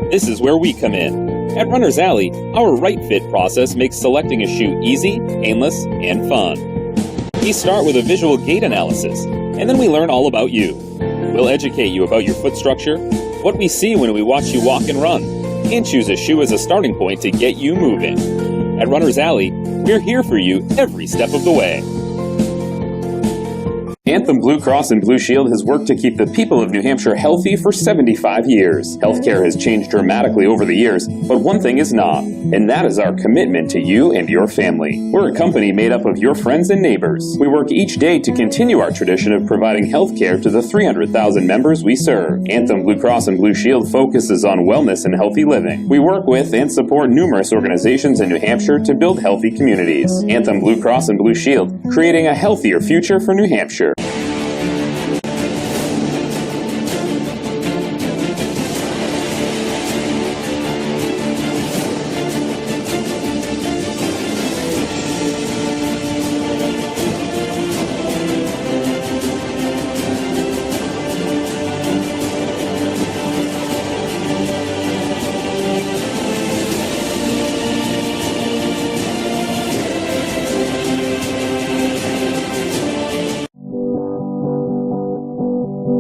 This is where we come in. At Runner's Alley, our right fit process makes selecting a shoe easy, painless, and fun. We start with a visual gait analysis, and then we learn all about you. We'll educate you about your foot structure, what we see when we watch you walk and run, and choose a shoe as a starting point to get you moving. At Runner's Alley, we're here for you every step of the way. Anthem Blue Cross and Blue Shield has worked to keep the people of New Hampshire healthy for 75 years. Healthcare has changed dramatically over the years, but one thing is not, and that is our commitment to you and your family. We're a company made up of your friends and neighbors. We work each day to continue our tradition of providing healthcare to the 300,000 members we serve. Anthem Blue Cross and Blue Shield focuses on wellness and healthy living. We work with and support numerous organizations in New Hampshire to build healthy communities. Anthem Blue Cross and Blue Shield, creating a healthier future for New Hampshire.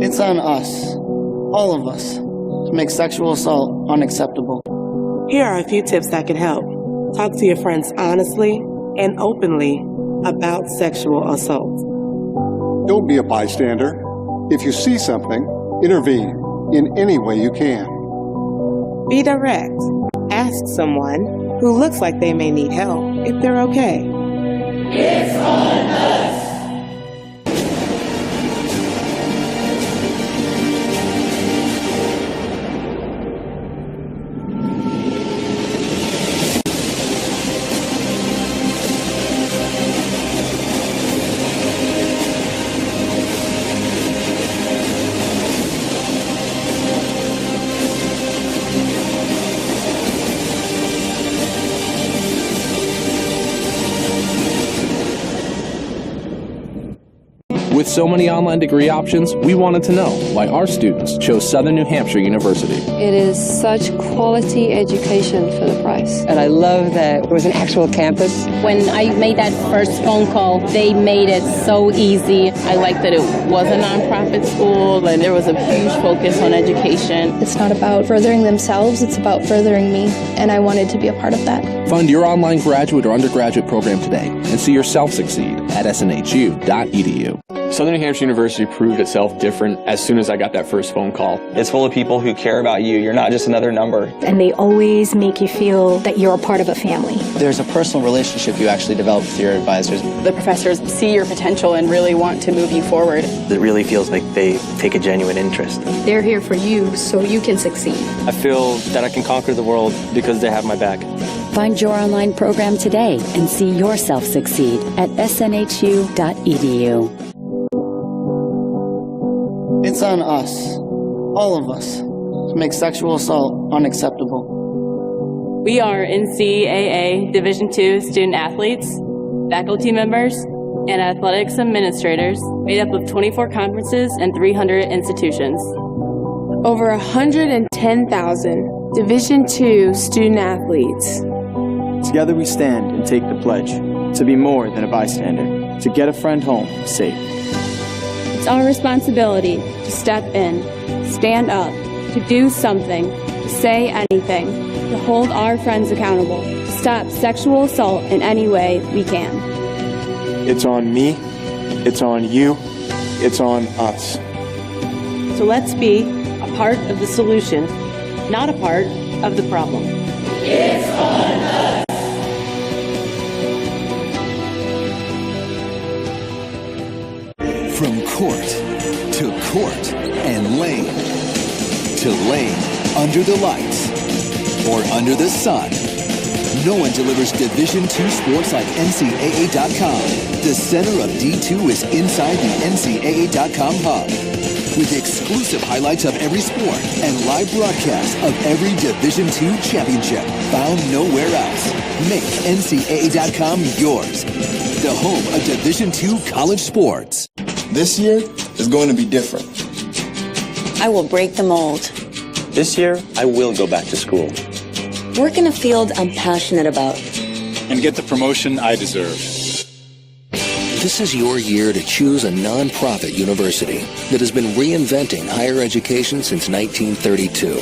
It's on us, all of us, to make sexual assault unacceptable. Here are a few tips that can help. Talk to your friends honestly and openly about sexual assault. Don't be a bystander. If you see something, intervene in any way you can. Be direct. Ask someone who looks like they may need help if they're okay. It's on us. With so many online degree options, we wanted to know why our students chose Southern New Hampshire University. It is such quality education for the price. And I love that it was an actual campus. When I made that first phone call, they made it so easy. I liked that it was a nonprofit school and there was a huge focus on education. It's not about furthering themselves, it's about furthering me, and I wanted to be a part of that. Fund your online graduate or undergraduate program today and see yourself succeed at snhu.edu. Southern New Hampshire University proved itself different as soon as I got that first phone call. It's full of people who care about you. You're not just another number. And they always make you feel that you're a part of a family. There's a personal relationship you actually develop with your advisors. The professors see your potential and really want to move you forward. It really feels like they take a genuine interest. They're here for you so you can succeed. I feel that I can conquer the world because they have my back. Find your online program today and see yourself succeed at snhu.edu. It's on us, all of us, to make sexual assault unacceptable. We are NCAA Division II student athletes, faculty members, and athletics administrators made up of 24 conferences and 300 institutions. Over 110,000 Division II student athletes. Together we stand and take the pledge to be more than a bystander, to get a friend home safe. It's our responsibility to step in, stand up, to do something, to say anything, to hold our friends accountable, to stop sexual assault in any way we can. It's on me, it's on you, it's on us. So let's be a part of the solution, not a part of the problem. It's on us. From court to court and lane to lane, under the lights or under the sun, no one delivers Division II sports like NCAA.com. The center of D2 is inside the NCAA.com hub, with exclusive highlights of every sport and live broadcasts of every Division II championship found nowhere else. Make NCAA.com yours, the home of Division II college sports. This year is going to be different. I will break the mold. This year, I will go back to school. Work in a field I'm passionate about. And get the promotion I deserve. This is your year to choose a nonprofit university that has been reinventing higher education since 1932.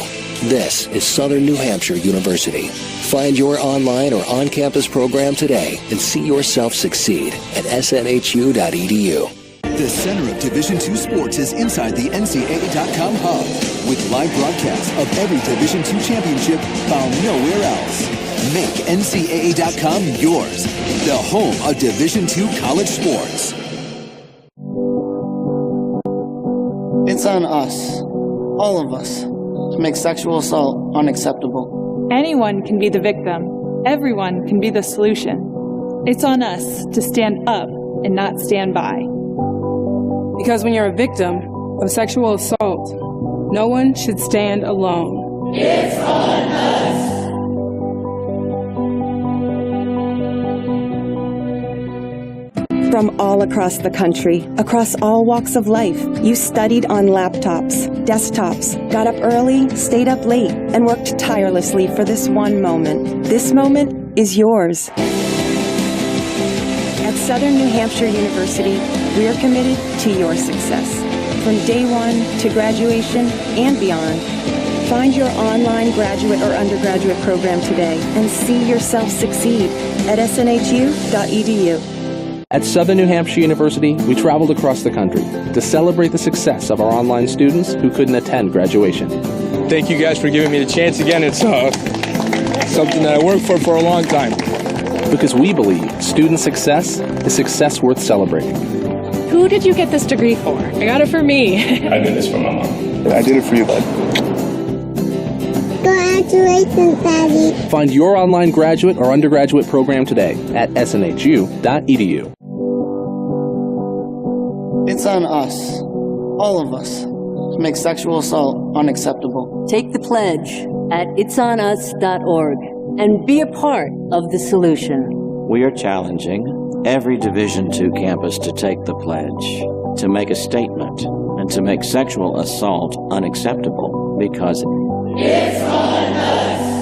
This is Southern New Hampshire University. Find your online or on-campus program today and see yourself succeed at snhu.edu. The Center of Division II Sports is inside the NCAA.com hub with live broadcasts of every Division II championship found nowhere else. Make NCAA.com yours, the home of Division II college sports. It's on us, all of us, to make sexual assault unacceptable. Anyone can be the victim. Everyone can be the solution. It's on us to stand up and not stand by. Because when you're a victim of sexual assault, no one should stand alone. It's on us. From all across the country, across all walks of life, you studied on laptops, desktops, got up early, stayed up late, and worked tirelessly for this one moment. This moment is yours. At Southern New Hampshire University, we are committed to your success. From day one to graduation and beyond. Find your online graduate or undergraduate program today and see yourself succeed at snhu.edu. At Southern New Hampshire University, we traveled across the country to celebrate the success of our online students who couldn't attend graduation. Thank you guys for giving me the chance again. It's something that I worked for a long time. Because we believe student success is success worth celebrating. Who did you get this degree for? I got it for me. I did this for my mom. I did it for you, bud. Congratulations, Daddy. Find your online graduate or undergraduate program today at snhu.edu. It's on us, all of us, to make sexual assault unacceptable. Take the pledge at itsonus.org and be a part of the solution. We are challenging every Division II campus to take the pledge, to make a statement, and to make sexual assault unacceptable because it's on us.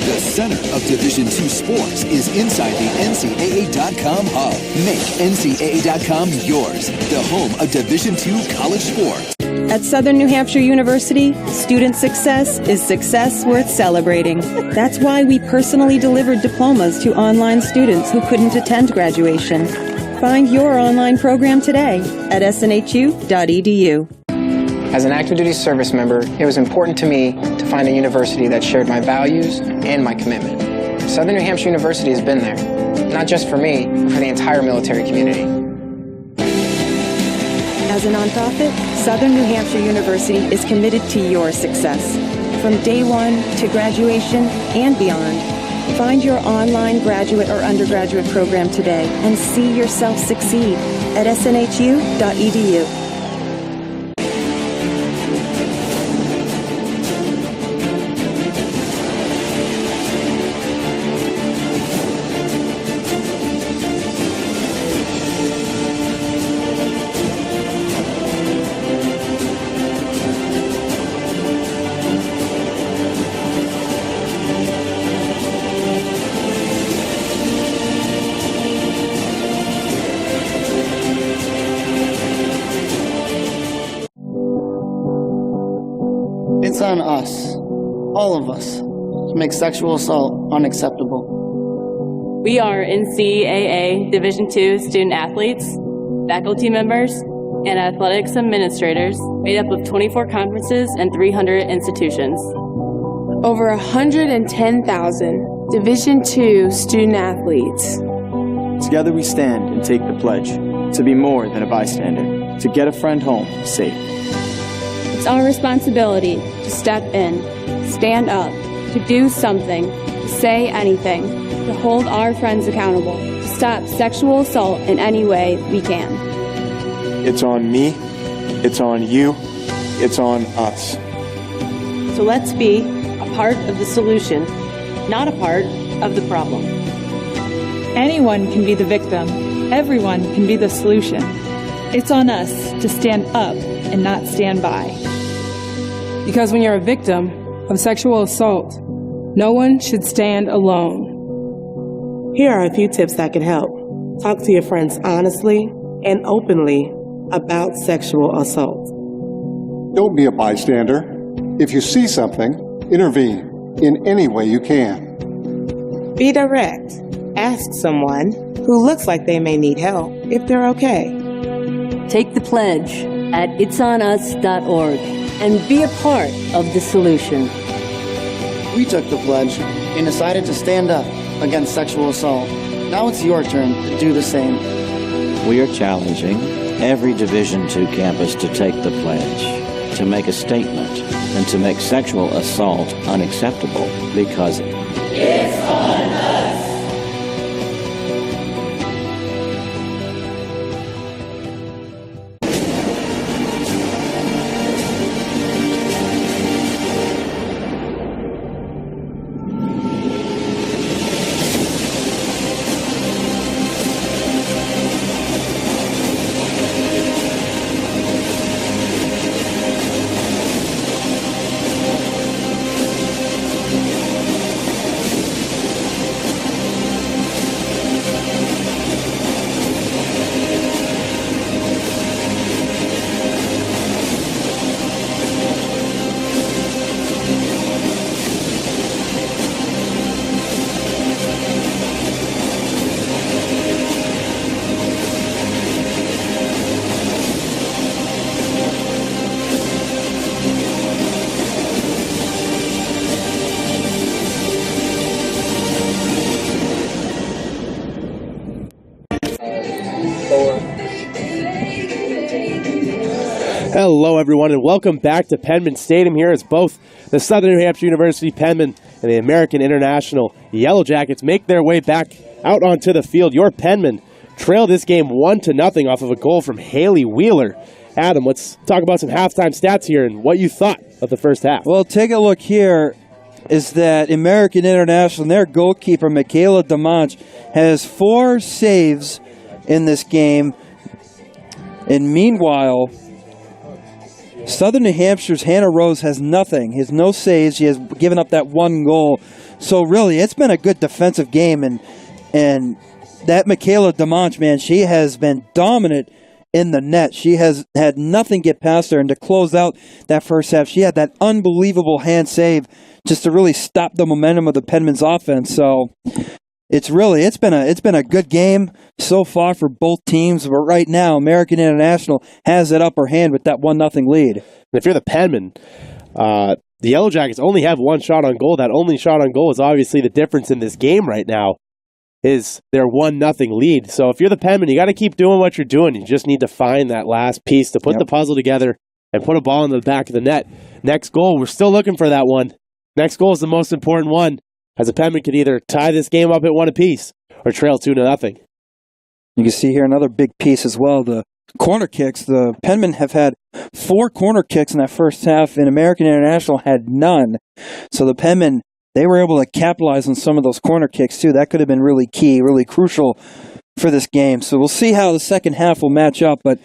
The Center of Division II Sports is inside the NCAA.com hub. Make NCAA.com yours, the home of Division II college sports. At Southern New Hampshire University, student success is success worth celebrating. That's why we personally delivered diplomas to online students who couldn't attend graduation. Find your online program today at snhu.edu. As an active duty service member, it was important to me to find a university that shared my values and my commitment. Southern New Hampshire University has been there, not just for me, but for the entire military community. As a nonprofit, Southern New Hampshire University is committed to your success. From day one to graduation and beyond. Find your online graduate or undergraduate program today and see yourself succeed at snhu.edu. It's on us, all of us, to make sexual assault unacceptable. We are NCAA Division II student athletes, faculty members, and athletics administrators made up of 24 conferences and 300 institutions. Over 110,000 Division II student athletes. Together we stand and take the pledge to be more than a bystander, to get a friend home safe. It's our responsibility to step in, stand up, to do something, to say anything, to hold our friends accountable, to stop sexual assault in any way we can. It's on me, it's on you, it's on us. So let's be a part of the solution, not a part of the problem. Anyone can be the victim. Everyone can be the solution. It's on us to stand up and not stand by. Because when you're a victim of sexual assault, no one should stand alone. Here are a few tips that can help. Talk to your friends honestly and openly about sexual assault. Don't be a bystander. If you see something, intervene in any way you can. Be direct. Ask someone who looks like they may need help if they're okay. Take the pledge at itsonus.org and be a part of the solution. We took the pledge and decided to stand up against sexual assault. Now it's your turn to do the same. We are challenging every Division II campus to take the pledge, to make a statement, and to make sexual assault unacceptable because it's on us. Hello, everyone, and welcome back to Penman Stadium. Here as both the Southern New Hampshire University Penman and the American International Yellow Jackets make their way back out onto the field. Your Penman trail this game 1-0 off of a goal from Haley Wheeler. Adam, let's talk about some halftime stats here and what you thought of the first half. Well, take a look here. Is that American International, their goalkeeper, Michaela DeMonch, has 4 saves in this game. And meanwhile, Southern New Hampshire's Hannah Rose has nothing. He has no saves. She has given up that 1 goal. So really, it's been a good defensive game. And that Michaela DeMonch, man, she has been dominant in the net. She has had nothing get past her. And to close out that first half, she had that unbelievable hand save just to really stop the momentum of the Penman's offense. So it's been a good game so far for both teams. But right now, American International has that upper hand with that 1-0 lead. And if you're the Penman, the Yellow Jackets only have 1 shot on goal. That only shot on goal is obviously the difference in this game right now, is their 1-0 lead. So if you're the Penman, you got to keep doing what you're doing. You just need to find that last piece to put the puzzle together and put a ball in the back of the net. Next goal, we're still looking for that one. Next goal is the most important one, as the Penman could either tie this game up at 1 apiece or trail 2-0. You can see here another big piece as well, the corner kicks. The Penman have had 4 corner kicks in that first half, and American International had none. So the Penman, they were able to capitalize on some of those corner kicks too. That could have been really key, really crucial for this game. So we'll see how the second half will match up, but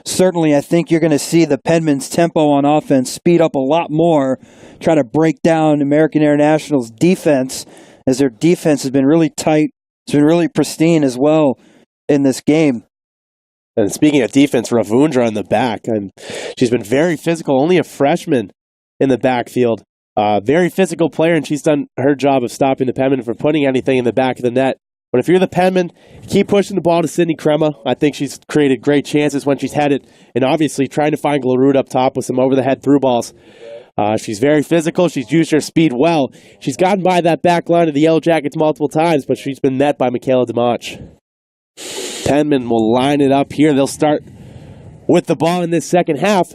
certainly I think you're going to see the Penman's tempo on offense speed up a lot more, try to break down American International's defense, as their defense has been really tight. It's been really pristine as well in this game. And speaking of defense, Ravundra in the back, and she's been very physical, only a freshman in the backfield. Very physical player, and she's done her job of stopping the Penman from putting anything in the back of the net. But if you're the Penman, keep pushing the ball to Sydney Crema. I think she's created great chances when she's had it, and obviously trying to find Glarud up top with some over-the-head through balls. She's very physical. She's used her speed well. She's gotten by that back line of the Yellow Jackets multiple times, but she's been met by Michaela DeMonch. Penman will line it up here. They'll start with the ball in this second half.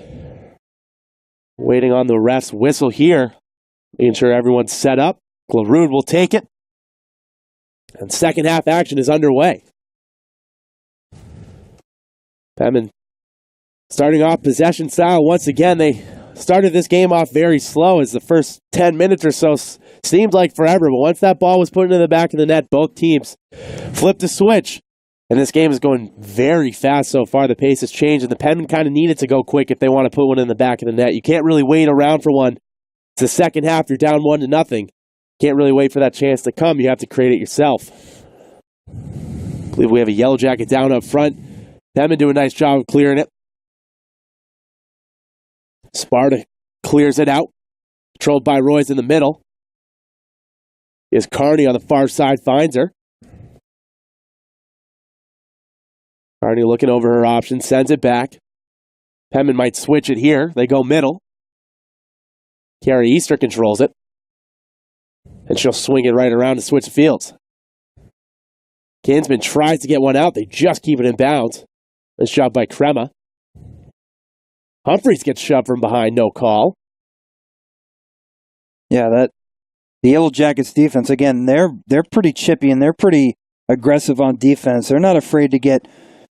Waiting on the ref's whistle here. Making sure everyone's set up. Glarud will take it. And second half action is underway. Penman starting off possession style. Once again, they started this game off very slow as the first 10 minutes or so seemed like forever. But once that ball was put into the back of the net, both teams flipped a switch. And this game is going very fast so far. The pace has changed, and the Penmen kind of need it to go quick if they want to put one in the back of the net. You can't really wait around for one. It's the second half. You're down 1-0. Can't really wait for that chance to come. You have to create it yourself. I believe we have a Yellow Jacket down up front. Penmen do a nice job of clearing it. Sparta clears it out. Controlled by Roy's in the middle. Is Carney on the far side, finds her. Carney looking over her options, sends it back. Penman might switch it here. They go middle. Carrie Easter controls it. And she'll swing it right around to switch fields. Kinsman tries to get one out. They just keep it in bounds. Nice job by Crema. Humphreys gets shoved from behind, no call. Yeah, the Yellow Jackets defense, again, they're pretty chippy and they're pretty aggressive on defense. They're not afraid to get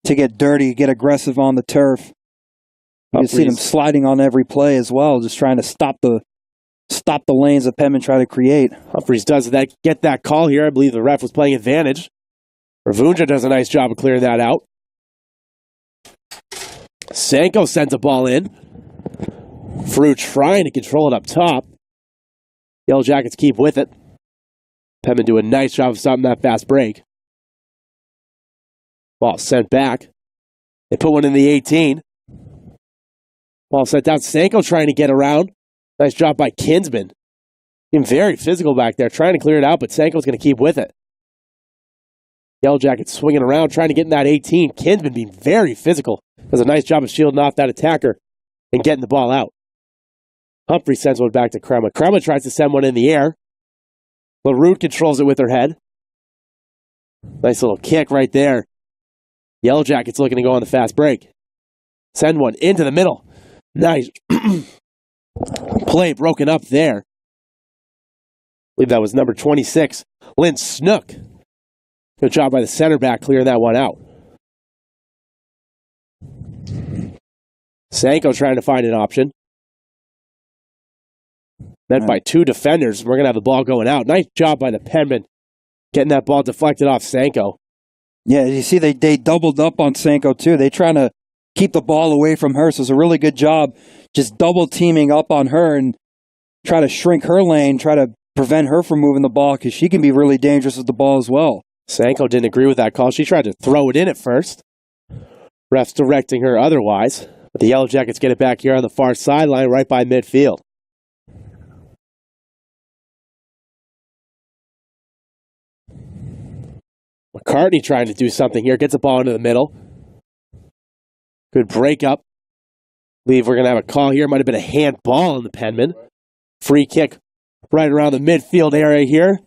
dirty, get aggressive on the turf. You can see them sliding on every play as well, just trying to stop the lanes that Penman try to create. Humphreys does that. Get that call here. I believe the ref was playing advantage. Ravunja does a nice job of clearing that out. Sanko sends a ball in. Frew trying to control it up top. Yellow Jackets keep with it. Penman do a nice job of stopping that fast break. Ball sent back. They put one in the 18. Ball sent down. Sanko trying to get around. Nice job by Kinsman. Being very physical back there, trying to clear it out, but Sanko's going to keep with it. Yellow Jackets swinging around, trying to get in that 18. Kinsman being very physical. Does a nice job of shielding off that attacker and getting the ball out. Humphrey sends one back to Crema. Crema tries to send one in the air. LaRue controls it with her head. Nice little kick right there. Yellow Jackets looking to go on the fast break. Send one into the middle. Nice. Play broken up there. I believe that was number 26, Lynn Snook. Good job by the center back clearing that one out. Sanko trying to find an option. Met by two defenders. We're going to have the ball going out. Nice job by the Penman getting that ball deflected off Sanko. Yeah, you see they doubled up on Sanko too. They trying to keep the ball away from her, so it's a really good job just double teaming up on her and try to shrink her lane, try to prevent her from moving the ball because she can be really dangerous with the ball as well. Sanko didn't agree with that call. She tried to throw it in at first. Refs directing her otherwise. But the Yellow Jackets get it back here on the far sideline right by midfield. McCartney trying to do something here. Gets the ball into the middle. Good breakup. I believe we're going to have a call here. Might have been a handball on the Penman. Free kick right around the midfield area here.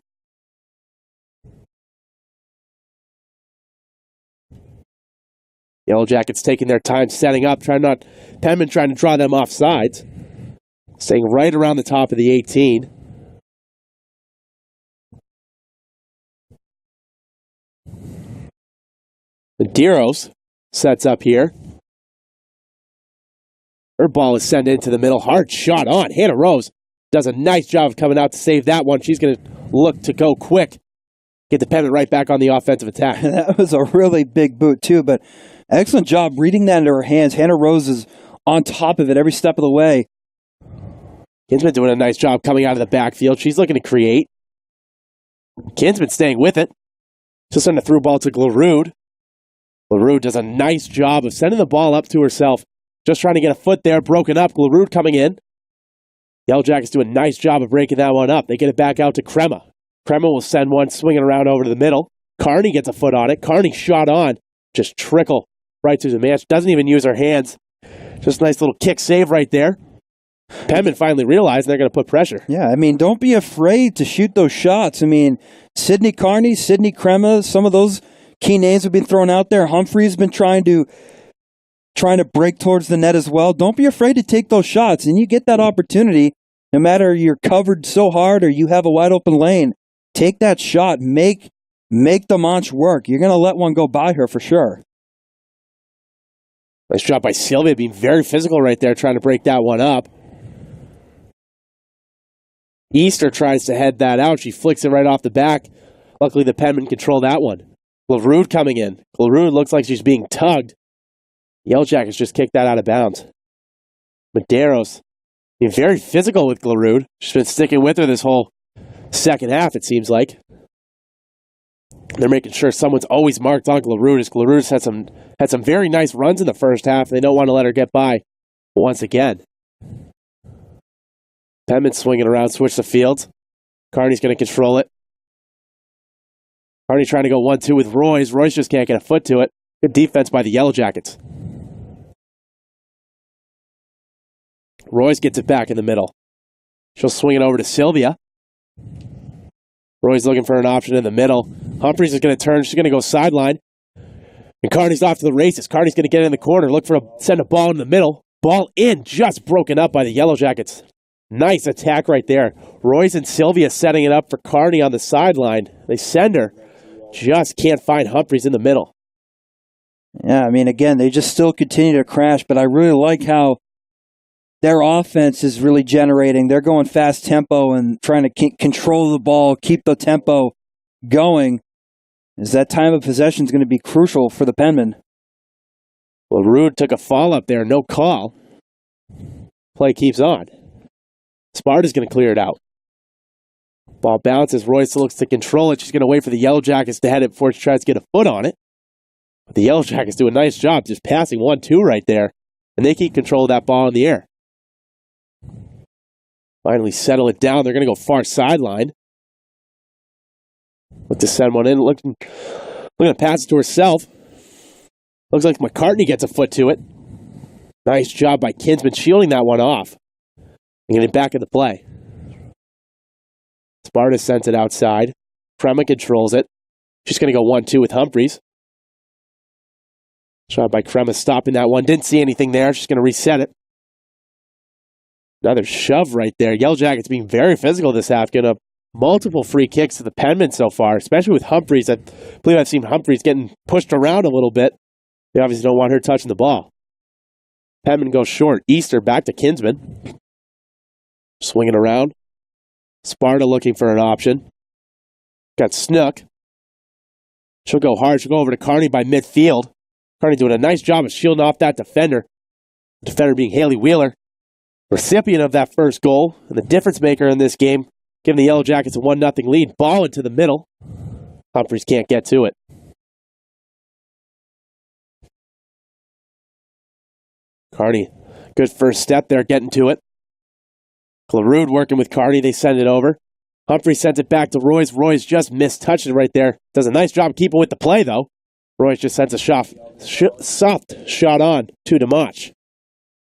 Yellow Jackets taking their time setting up. Penman trying to draw them off sides. Staying right around the top of the 18. Medeiros sets up here. Her ball is sent into the middle. Hard shot on. Hannah Rose does a nice job of coming out to save that one. She's going to look to go quick. Get the Penman right back on the offensive attack. That was a really big boot too, but excellent job reading that into her hands. Hannah Rose is on top of it every step of the way. Kinsman doing a nice job coming out of the backfield. She's looking to create. Kinsman staying with it. Just sending a through ball to Glarud. Glarud does a nice job of sending the ball up to herself. Just trying to get a foot there, broken up. Glarud coming in. Yellow Jackets do a nice job of breaking that one up. They get it back out to Crema. Crema will send one swinging around over to the middle. Carney gets a foot on it. Carney shot on. Just trickle right through the match. Doesn't even use her hands. Just a nice little kick save right there. Penman finally realized they're going to put pressure. Yeah, I mean, don't be afraid to shoot those shots. I mean, Sydney Carney, Sydney Crema, some of those key names have been thrown out there. Humphrey's been trying to break towards the net as well. Don't be afraid to take those shots. And you get that opportunity, no matter you're covered so hard or you have a wide open lane, take that shot. Make the Manch work. You're going to let one go by her for sure. Nice job by Sylvia being very physical right there, trying to break that one up. Easter tries to head that out. She flicks it right off the back. Luckily, the Penman controlled that one. Glarud coming in. Glarud looks like she's being tugged. Yellow Jackets just kicked that out of bounds. Medeiros being very physical with Glarud. She's been sticking with her this whole second half, it seems like. They're making sure someone's always marked on Glarud, as Glarud's had some very nice runs in the first half. They don't want to let her get by once again. Penman swinging around, switch the field. Carney's going to control it. Carney trying to go 1-2 with Royce. Royce just can't get a foot to it. Good defense by the Yellow Jackets. Royce gets it back in the middle. She'll swing it over to Sylvia. Roy's looking for an option in the middle. Humphries is going to turn. She's going to go sideline. And Carney's off to the races. Carney's going to get in the corner. Send a ball in the middle. Ball in, just broken up by the Yellow Jackets. Nice attack right there. Royce and Sylvia setting it up for Carney on the sideline. They send her. Just can't find Humphries in the middle. Yeah, I mean, again, they just still continue to crash, but I really like how their offense is really generating. They're going fast tempo and trying to control the ball, keep the tempo going. Is that time of possession is going to be crucial for the Penmen. Well, Rude took a fall up there, no call. Play keeps on. Sparta's going to clear it out. Ball bounces. Royce looks to control it. She's going to wait for the Yellow Jackets to head it before she tries to get a foot on it. But the Yellow Jackets do a nice job just passing 1-2 right there. And they keep control of that ball in the air. Finally settle it down. They're going to go far sideline. Look to send one in. Looking to pass it to herself. Looks like McCartney gets a foot to it. Nice job by Kinsman shielding that one off. And getting it back into play. Sparta sends it outside. Crema controls it. She's going to go 1-2 with Humphries. Shot by Crema stopping that one. Didn't see anything there. She's going to reset it. Another shove right there. Yellow Jackets being very physical this half. Getting up multiple free kicks to the Penmen so far, especially with Humphries. I believe I've seen Humphries getting pushed around a little bit. They obviously don't want her touching the ball. Penmen goes short. Easter back to Kinsman. Swinging around. Sparta looking for an option. Got Snook. She'll go hard. She'll go over to Carney by midfield. Carney doing a nice job of shielding off that defender. The defender being Haley Wheeler. Recipient of that first goal. And the difference maker in this game. Giving the Yellow Jackets a 1-0 lead. Ball into the middle. Humphries can't get to it. Carney, good first step there, getting to it. Glarud working with Carney. They send it over. Humphrey sends it back to Royce. Royce just mistouched it right there. Does a nice job keeping with the play, though. Royce just sends a soft shot on to Demach.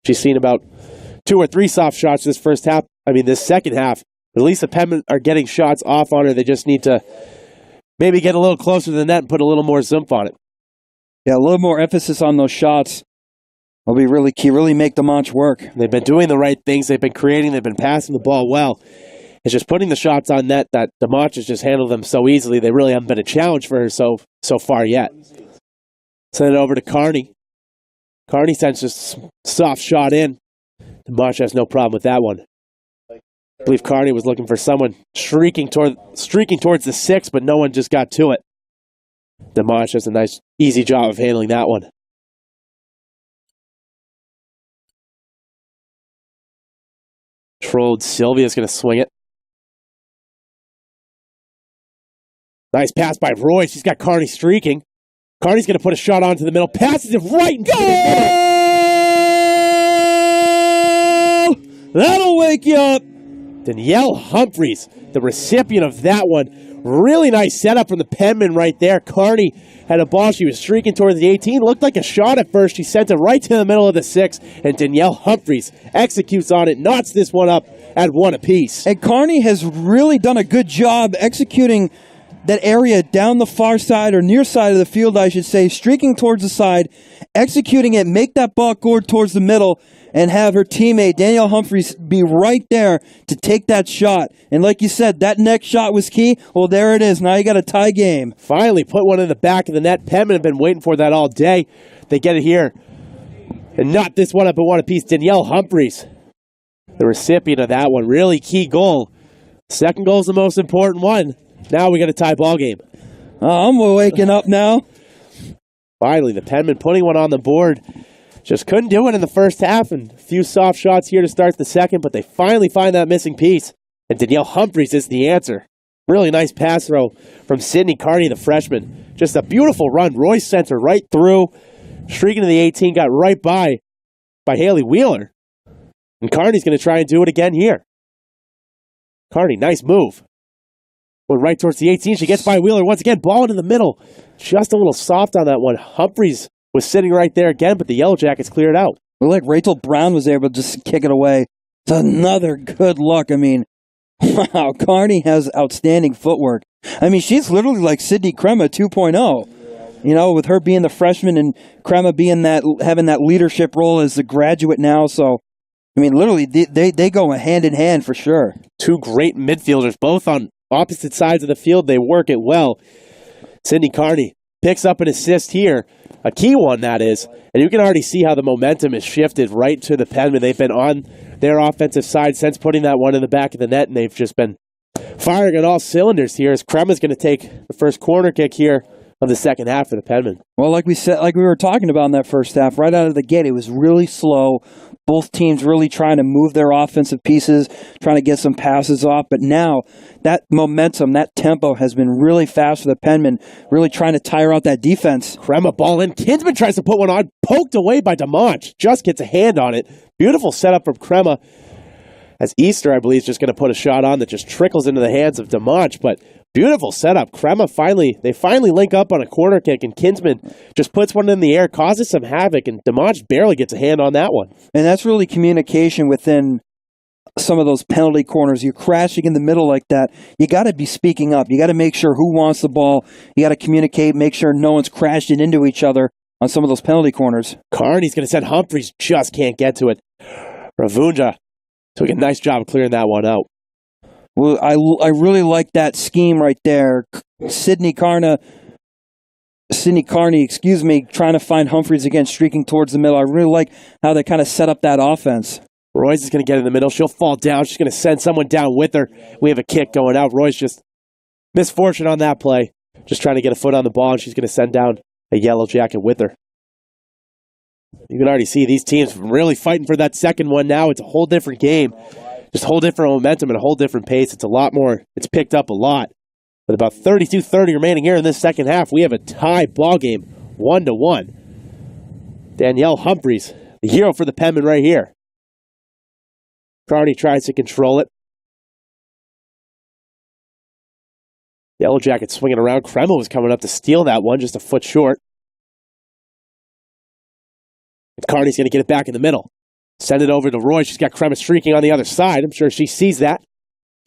She's seen about 2 or 3 soft shots this second half. At least the Penmen are getting shots off on her. They just need to maybe get a little closer than that and put a little more zoomph on it. Yeah, a little more emphasis on those shots will be really key, really make the Demach work. They've been doing the right things. They've been creating. They've been passing the ball well. It's just putting the shots on net that Demach has just handled them so easily. They really haven't been a challenge for her so far yet. Send it over to Carney. Carney sends just soft shot in. Demach has no problem with that one. I believe Carney was looking for someone streaking towards the 6, but no one just got to it. Demach does a nice, easy job of handling that one. Controlled. Sylvia's going to swing it. Nice pass by Roy. She's got Carney streaking. Carney's going to put a shot onto the middle. Passes it right into the middle. That'll wake you up. Danielle Humphries, the recipient of that one. Really nice setup from the Penman right there. Carney had a ball. She was streaking toward the 18. Looked like a shot at first. She sent it right to the middle of the 6. And Danielle Humphries executes on it. Knots this one up at 1 apiece. And Carney has really done a good job executing that area down the far side or near side of the field, I should say, streaking towards the side, executing it, make that ball go towards the middle, and have her teammate, Danielle Humphries, be right there to take that shot. And like you said, that next shot was key. Well, there it is. Now you got a tie game. Finally put one in the back of the net. Penman have been waiting for that all day. They get it here. And knot this one up at 1 apiece. Danielle Humphries, the recipient of that one. Really key goal Second goal is the most important one. Now we got a tie ball game. I'm waking up now. Finally, the Penmen putting one on the board. Just couldn't do it in the first half, and a few soft shots here to start the second, but they finally find that missing piece. And Danielle Humphreys is the answer. Really nice pass throw from Sydney Carney, the freshman. Just a beautiful run. Royce sent her right through. Streaking to the 18, got right by Haley Wheeler. And Carney's going to try and do it again here. Carney, nice move. Went right towards the 18. She gets by Wheeler once again. Ball into the middle. Just a little soft on that one. Humphreys was sitting right there again, but the Yellow Jackets cleared out. Looked like Rachel Brown was able to just kick it away. It's another good look. I mean, wow, Carney has outstanding footwork. I mean, she's literally like Sydney Crema 2.0. You know, with her being the freshman and Crema being having that leadership role as a graduate now. So, I mean, literally, they go hand in hand for sure. Two great midfielders, both on opposite sides of the field. They work it well. Sydney Carney picks up an assist here, a key one that is, and you can already see how the momentum has shifted right to the Penmen. They've been on their offensive side since putting that one in the back of the net, and they've just been firing on all cylinders here as Crema's going to take the first corner kick here of the second half for the Penmen. Well, like we were talking about in that first half, right out of the gate, it was really slow. Both teams really trying to move their offensive pieces, trying to get some passes off. But now, that momentum, that tempo has been really fast for the Penmen, really trying to tire out that defense. Crema ball in. Kinsman tries to put one on, poked away by DeMonch. Just gets a hand on it. Beautiful setup from Crema. As Easter, I believe, is just going to put a shot on that just trickles into the hands of DeMonch. But beautiful setup. Crema finally link up on a corner kick, and Kinsman just puts one in the air, causes some havoc, and DeMonch barely gets a hand on that one. And that's really communication within some of those penalty corners. You're crashing in the middle like that. You got to be speaking up. You got to make sure who wants the ball. You got to communicate, make sure no one's crashing into each other on some of those penalty corners. Carney's going to send Humphreys, just can't get to it. Ravunja took a nice job of clearing that one out. Well, I really like that scheme right there. Sydney Carney, trying to find Humphreys again, streaking towards the middle. I really like how they kind of set up that offense. Royce is going to get in the middle. She'll fall down. She's going to send someone down with her. We have a kick going out. Royce just misfortune on that play. Just trying to get a foot on the ball, and she's going to send down a Yellow Jacket with her. You can already see these teams really fighting for that second one now. It's a whole different game. Just a whole different momentum and a whole different pace. It's a lot more. It's picked up a lot. With about 32-30 remaining here in this second half, we have a tie ball game, 1-1. Danielle Humphreys, the hero for the Penmen right here. Carney tries to control it. Yellow Jackets swinging around. Kreml was coming up to steal that one, just a foot short. And Carney's going to get it back in the middle. Send it over to Roy. She's got Crema streaking on the other side. I'm sure she sees that.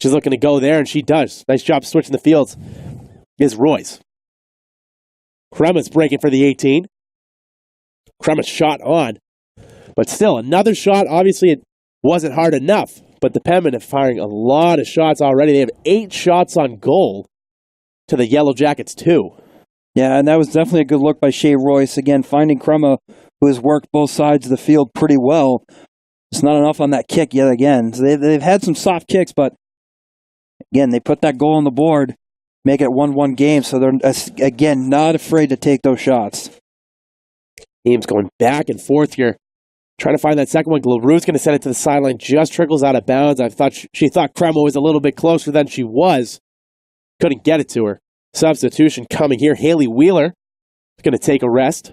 She's looking to go there, and she does. Nice job switching the fields. Is Roy's. Crema's breaking for the 18. Crema's shot on. But still, another shot. Obviously, it wasn't hard enough. But the Penmen are firing a lot of shots already. They have 8 shots on goal to the Yellow Jackets, 2. Yeah, and that was definitely a good look by Shea Royce. Again, finding Crema, who has worked both sides of the field pretty well. It's not enough on that kick yet again. So they've had some soft kicks, but again, they put that goal on the board, make it 1-1 game, so they're, again, not afraid to take those shots. Teams going back and forth here, trying to find that second one. LaRue's going to send it to the sideline, just trickles out of bounds. I thought she thought Crema was a little bit closer than she was. Couldn't get it to her. Substitution coming here. Haley Wheeler is going to take a rest.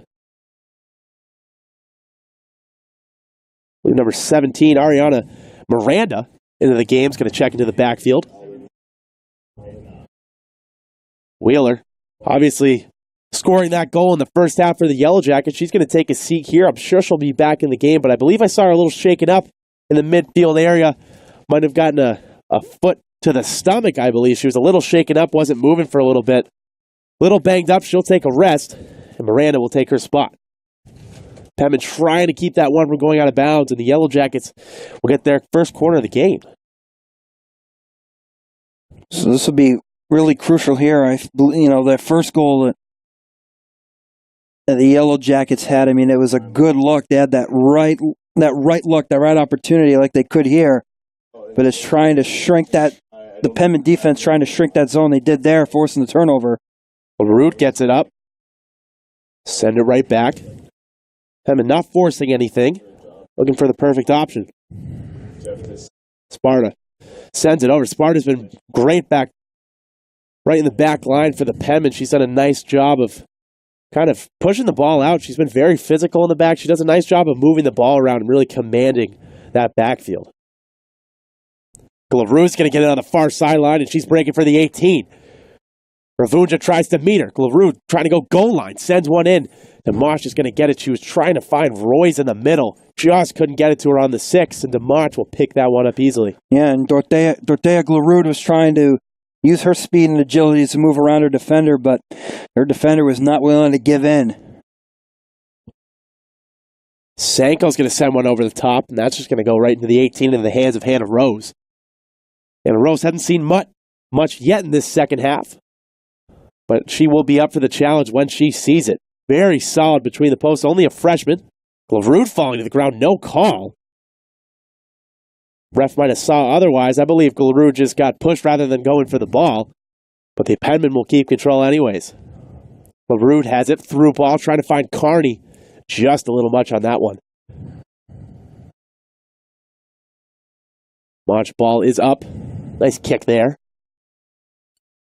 Number 17, Ariana Miranda, into the game. Is going to check into the backfield. Wheeler, obviously scoring that goal in the first half for the Yellow Jackets. She's going to take a seat here. I'm sure she'll be back in the game, but I believe I saw her a little shaken up in the midfield area. Might have gotten a foot to the stomach, I believe. She was a little shaken up, wasn't moving for a little bit. Little banged up. She'll take a rest, and Miranda will take her spot. Penmen trying to keep that one from going out of bounds, and the Yellow Jackets will get their first corner of the game. So this will be really crucial here. That first goal that the Yellow Jackets had, I mean, it was a good look. They had that right look, that right opportunity like they could here. But it's trying to shrink that the Penman defense trying to shrink that zone they did there, forcing the turnover. Root gets it up. Send it right back. Penman not forcing anything. Looking for the perfect option. Sparta sends it over. Sparta's been great back, right in the back line for the Penman. She's done a nice job of kind of pushing the ball out. She's been very physical in the back. She does a nice job of moving the ball around and really commanding that backfield. Glavru's going to get it on the far sideline, and she's breaking for the 18. Ravunja tries to meet her. Glavru trying to go goal line, sends one in. Dimash is going to get it. She was trying to find Royce in the middle. Just couldn't get it to her on the 6, and Dimash will pick that one up easily. Yeah, and Dorothea Glavru was trying to use her speed and agility to move around her defender, but her defender was not willing to give in. Sanko's going to send one over the top, and that's just going to go right into the 18 in the hands of Hannah Rose. Hannah Rose hasn't seen much yet in this second half, but she will be up for the challenge when she sees it. Very solid between the posts, only a freshman. Glavru falling to the ground, no call. Ref might have saw otherwise. I believe Glavru just got pushed rather than going for the ball, but the Penman will keep control anyways. Glavru has it, through ball, trying to find Carney. Just a little much on that one. Launch ball is up. Nice kick there.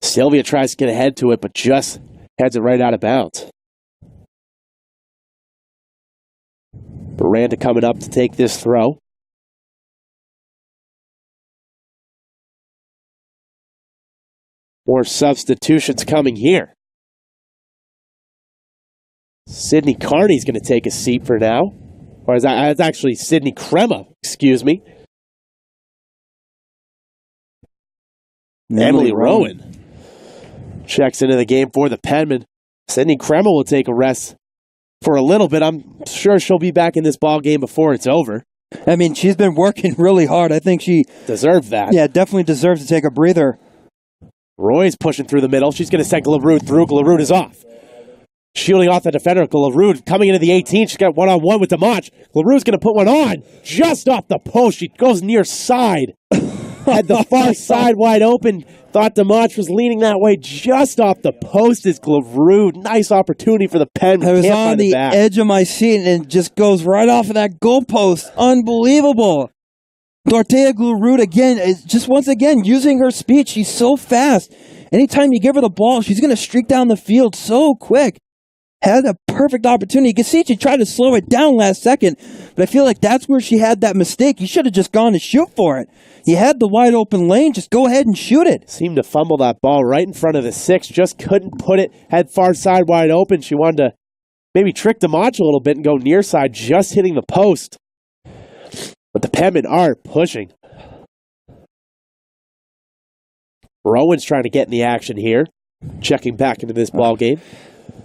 Sylvia tries to get ahead to it, but just heads it right out of bounds. Miranda coming up to take this throw. More substitutions coming here. Sydney Carney's going to take a seat for now. Or is that, it's actually Sydney Crema, excuse me. Emily Rowan checks into the game for the Penman. Sydney Crema will take a rest for a little bit. I'm sure she'll be back in this ball game before it's over. I mean, she's been working really hard. I think she deserved that. Yeah, definitely deserves to take a breather. Roy's pushing through the middle. She's going to send Glavru through. Glavru is off. Shielding off the defender. Glavru coming into the 18. She's got one-on-one with Dimash. Glavru's going to put one on. Just off the post. She goes near side. Had the far side wide open. Thought Dimash was leaning that way. Just off the post is Glavru. Nice opportunity for the Pen. I was on the edge of my seat and it just goes right off of that goalpost. Unbelievable. Dorothea Glavru again, is just once again using her speed. She's so fast. Anytime you give her the ball, she's going to streak down the field so quick. Had a perfect opportunity. You can see she tried to slow it down last second, but I feel like that's where she had that mistake. You should have just gone to shoot for it. You had the wide open lane. Just go ahead and shoot it. Seemed to fumble that ball right in front of the 6. Just couldn't put it. Had far side wide open. She wanted to maybe trick Dimash a little bit and go near side, just hitting the post. But the Penmen are pushing. Rowan's trying to get in the action here. Checking back into this ball game.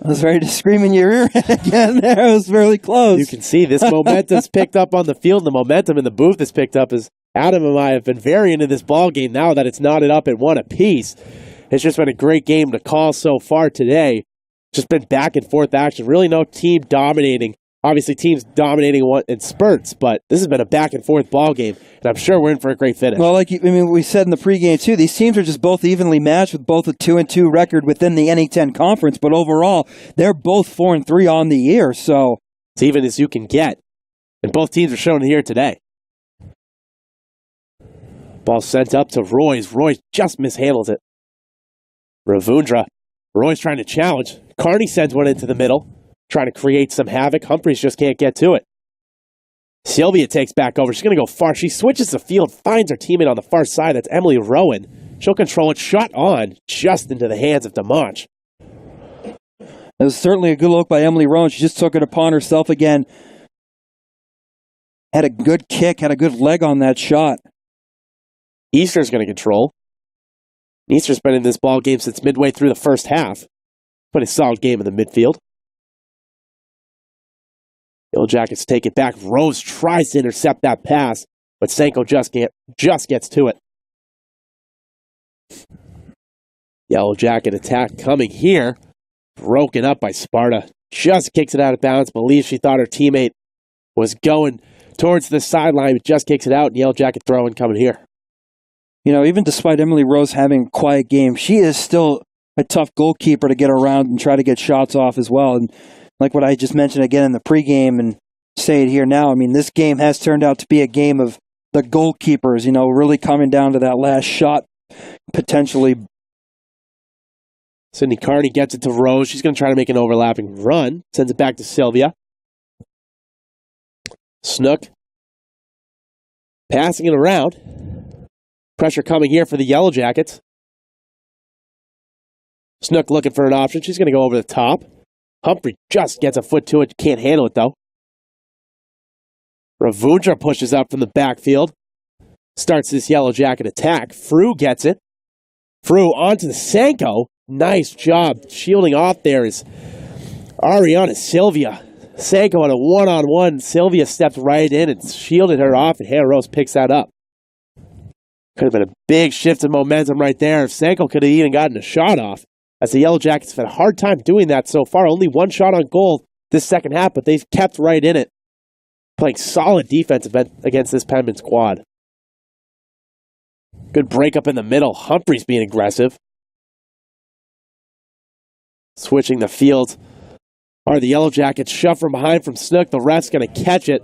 I was ready to scream in your ear again there. It was really close. You can see this momentum's picked up on the field. The momentum in the booth is picked up as Adam and I have been very into this ball game now that it's knotted up at 1 apiece. It's just been a great game to call so far today. Just been back and forth action. Really no team dominating. Obviously, teams dominating in spurts, but this has been a back-and-forth ball game, and I'm sure we're in for a great finish. Well, we said in the pregame, too, these teams are just both evenly matched with both a 2-2 record within the NE10 conference, but overall, they're both 4-3 on the year, so... It's even as you can get, and both teams are shown here today. Ball sent up to Royce. Royce just mishandles it. Ravundra. Royce trying to challenge. Carney sends one into the middle. Trying to create some havoc. Humphreys just can't get to it. Sylvia takes back over. She's going to go far. She switches the field, finds her teammate on the far side. That's Emily Rowan. She'll control it. Shot on, just into the hands of Dimash. It was certainly a good look by Emily Rowan. She just took it upon herself again. Had a good kick, had a good leg on that shot. Easter's going to control. Easter's been in this ball game since midway through the first half. But a solid game in the midfield. Yellow Jackets take it back. Rose tries to intercept that pass, but Sanko just gets to it. Yellow Jacket attack coming here. Broken up by Sparta. Just kicks it out of bounds. Believes she thought her teammate was going towards the sideline, but just kicks it out. And Yellow Jacket throwing coming here. even despite Emily Rose having a quiet game, she is still a tough goalkeeper to get around and try to get shots off as well. And like what I just mentioned again in the pregame and say it here now, this game has turned out to be a game of the goalkeepers, really coming down to that last shot, potentially. Sydney Carney gets it to Rose. She's going to try to make an overlapping run. Sends it back to Sylvia. Snook passing it around. Pressure coming here for the Yellow Jackets. Snook looking for an option. She's going to go over the top. Humphrey just gets a foot to it. Can't handle it, though. Ravundra pushes up from the backfield. Starts this Yellow Jacket attack. Frew gets it. Frew onto the Sanko. Nice job shielding off there is Ariana Sylvia. Sanko on a one-on-one. Sylvia stepped right in and shielded her off, and Hannah Rose picks that up. Could have been a big shift in momentum right there. Sanko could have even gotten a shot off, as the Yellow Jackets have had a hard time doing that so far. Only one shot on goal this second half, but they've kept right in it. Playing solid defense against this Penman squad. Good break up in the middle. Humphreys being aggressive. Switching the field are the Yellow Jackets. Shove from behind from Snook. The ref's going to catch it.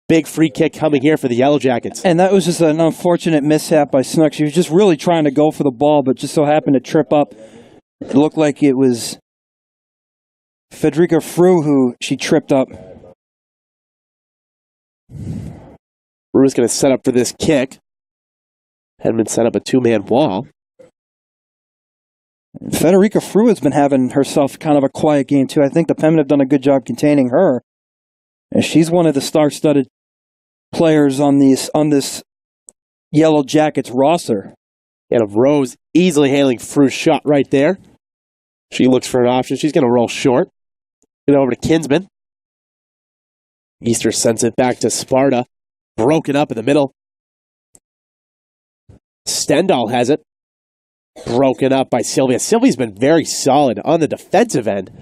Big free kick coming here for the Yellow Jackets. And that was just an unfortunate mishap by Snook. She was just really trying to go for the ball, but just so happened to trip up. It looked like it was Federica Frew who she tripped up. Frew's going to set up for this kick. Hedman set up a two-man wall. Federica Frew has been having herself kind of a quiet game, too. I think the Penmen have done a good job containing her. And she's one of the star-studded players on this Yellow Jackets roster. And Rose easily handling Frew's shot right there. She looks for an option. She's going to roll short. Get over to Kinsman. Easter sends it back to Sparta. Broken up in the middle. Stendhal has it. Broken up by Sylvia. Sylvia's been very solid on the defensive end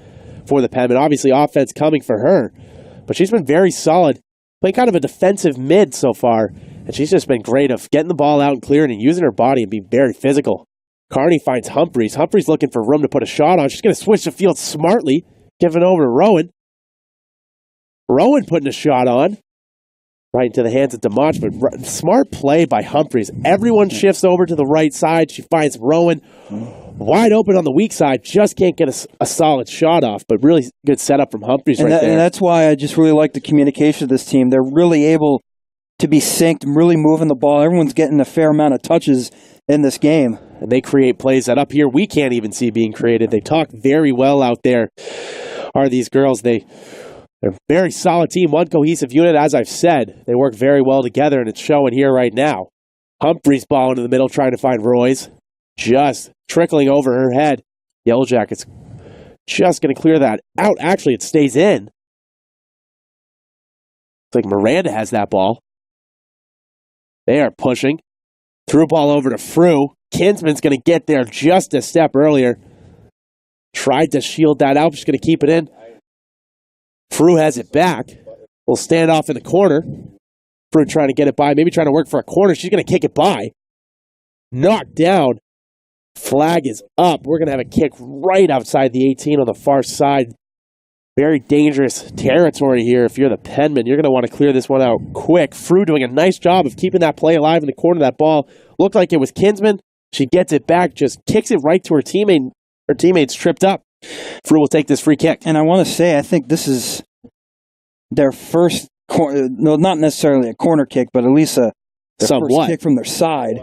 for the Penmen. Obviously, offense coming for her. But she's been very solid. Playing kind of a defensive mid so far. And she's just been great of getting the ball out and clearing and using her body and being very physical. Carney finds Humphreys. Humphreys looking for room to put a shot on. She's going to switch the field smartly. Giving over to Rowan. Rowan putting a shot on. Right into the hands of DeMach, but smart play by Humphreys. Everyone shifts over to the right side. She finds Rowan wide open on the weak side. Just can't get a solid shot off, but really good setup from Humphreys there. And that's why I just really like the communication of this team. They're really able to be synced and really moving the ball. Everyone's getting a fair amount of touches in this game. And they create plays that up here we can't even see being created. They talk very well out there, are these girls. They're a very solid team, one cohesive unit, as I've said. They work very well together, and it's showing here right now. Humphreys ball into the middle, trying to find Royce. Just trickling over her head. Yellow Jackets just going to clear that out. Actually, it stays in. Looks like Miranda has that ball. They are pushing. Threw ball over to Frew. Kinsman's going to get there just a step earlier. Tried to shield that out. She's going to keep it in. Frew has it back. Will stand off in the corner. Frew trying to get it by. Maybe trying to work for a corner. She's going to kick it by. Knocked down. Flag is up. We're going to have a kick right outside the 18 on the far side. Very dangerous territory here. If you're the Penmen, you're going to want to clear this one out quick. Frew doing a nice job of keeping that play alive in the corner of that ball. Looked like it was Kinsman. She gets it back, just kicks it right to her teammate. Her teammate's tripped up. Frew will take this free kick. And I want to say, I think this is their first, no, not necessarily a corner kick, but at least their first kick from their side.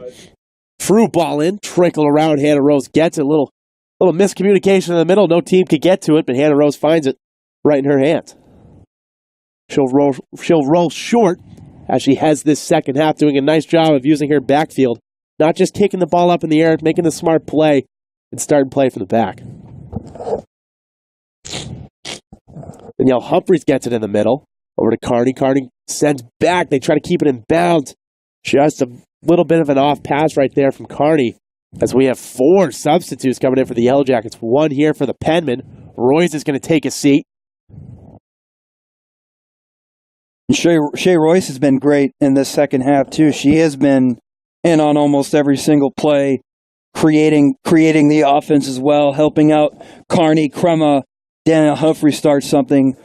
Frew ball in, trickle around. Hannah Rose gets it. A little miscommunication in the middle. No team could get to it, but Hannah Rose finds it right in her hands. She'll roll short as she has this second half, doing a nice job of using her backfield. Not just kicking the ball up in the air, making the smart play, and starting play from the back. Danielle Humphreys gets it in the middle. Over to Carney. Carney sends back. They try to keep it in bounds. Just a little bit of an off pass right there from Carney. As we have 4 substitutes coming in for the Yellow Jackets. 1 here for the Penmen. Royce is going to take a seat. Shea Royce has been great in this second half, too. She has been in on almost every single play, creating the offense as well, helping out Carney, Crema, Daniel Humphrey start something.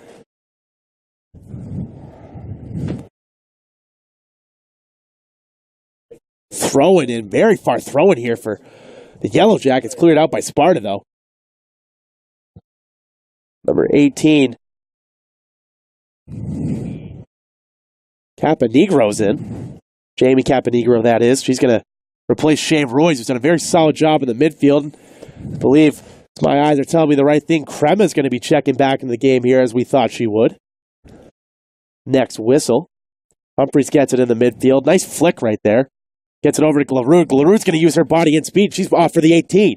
Throwing in, very far throwing here for the Yellow Jackets. Cleared out by Sparta, though. Number 18. Capanegro's in. Jamie Capanegro, that is. She's going to replace Shane Royce, who's done a very solid job in the midfield. I believe my eyes are telling me the right thing. Crema's going to be checking back in the game here as we thought she would. Next whistle. Humphreys gets it in the midfield. Nice flick right there. Gets it over to Glarud. Glarud's going to use her body and speed. She's off for the 18.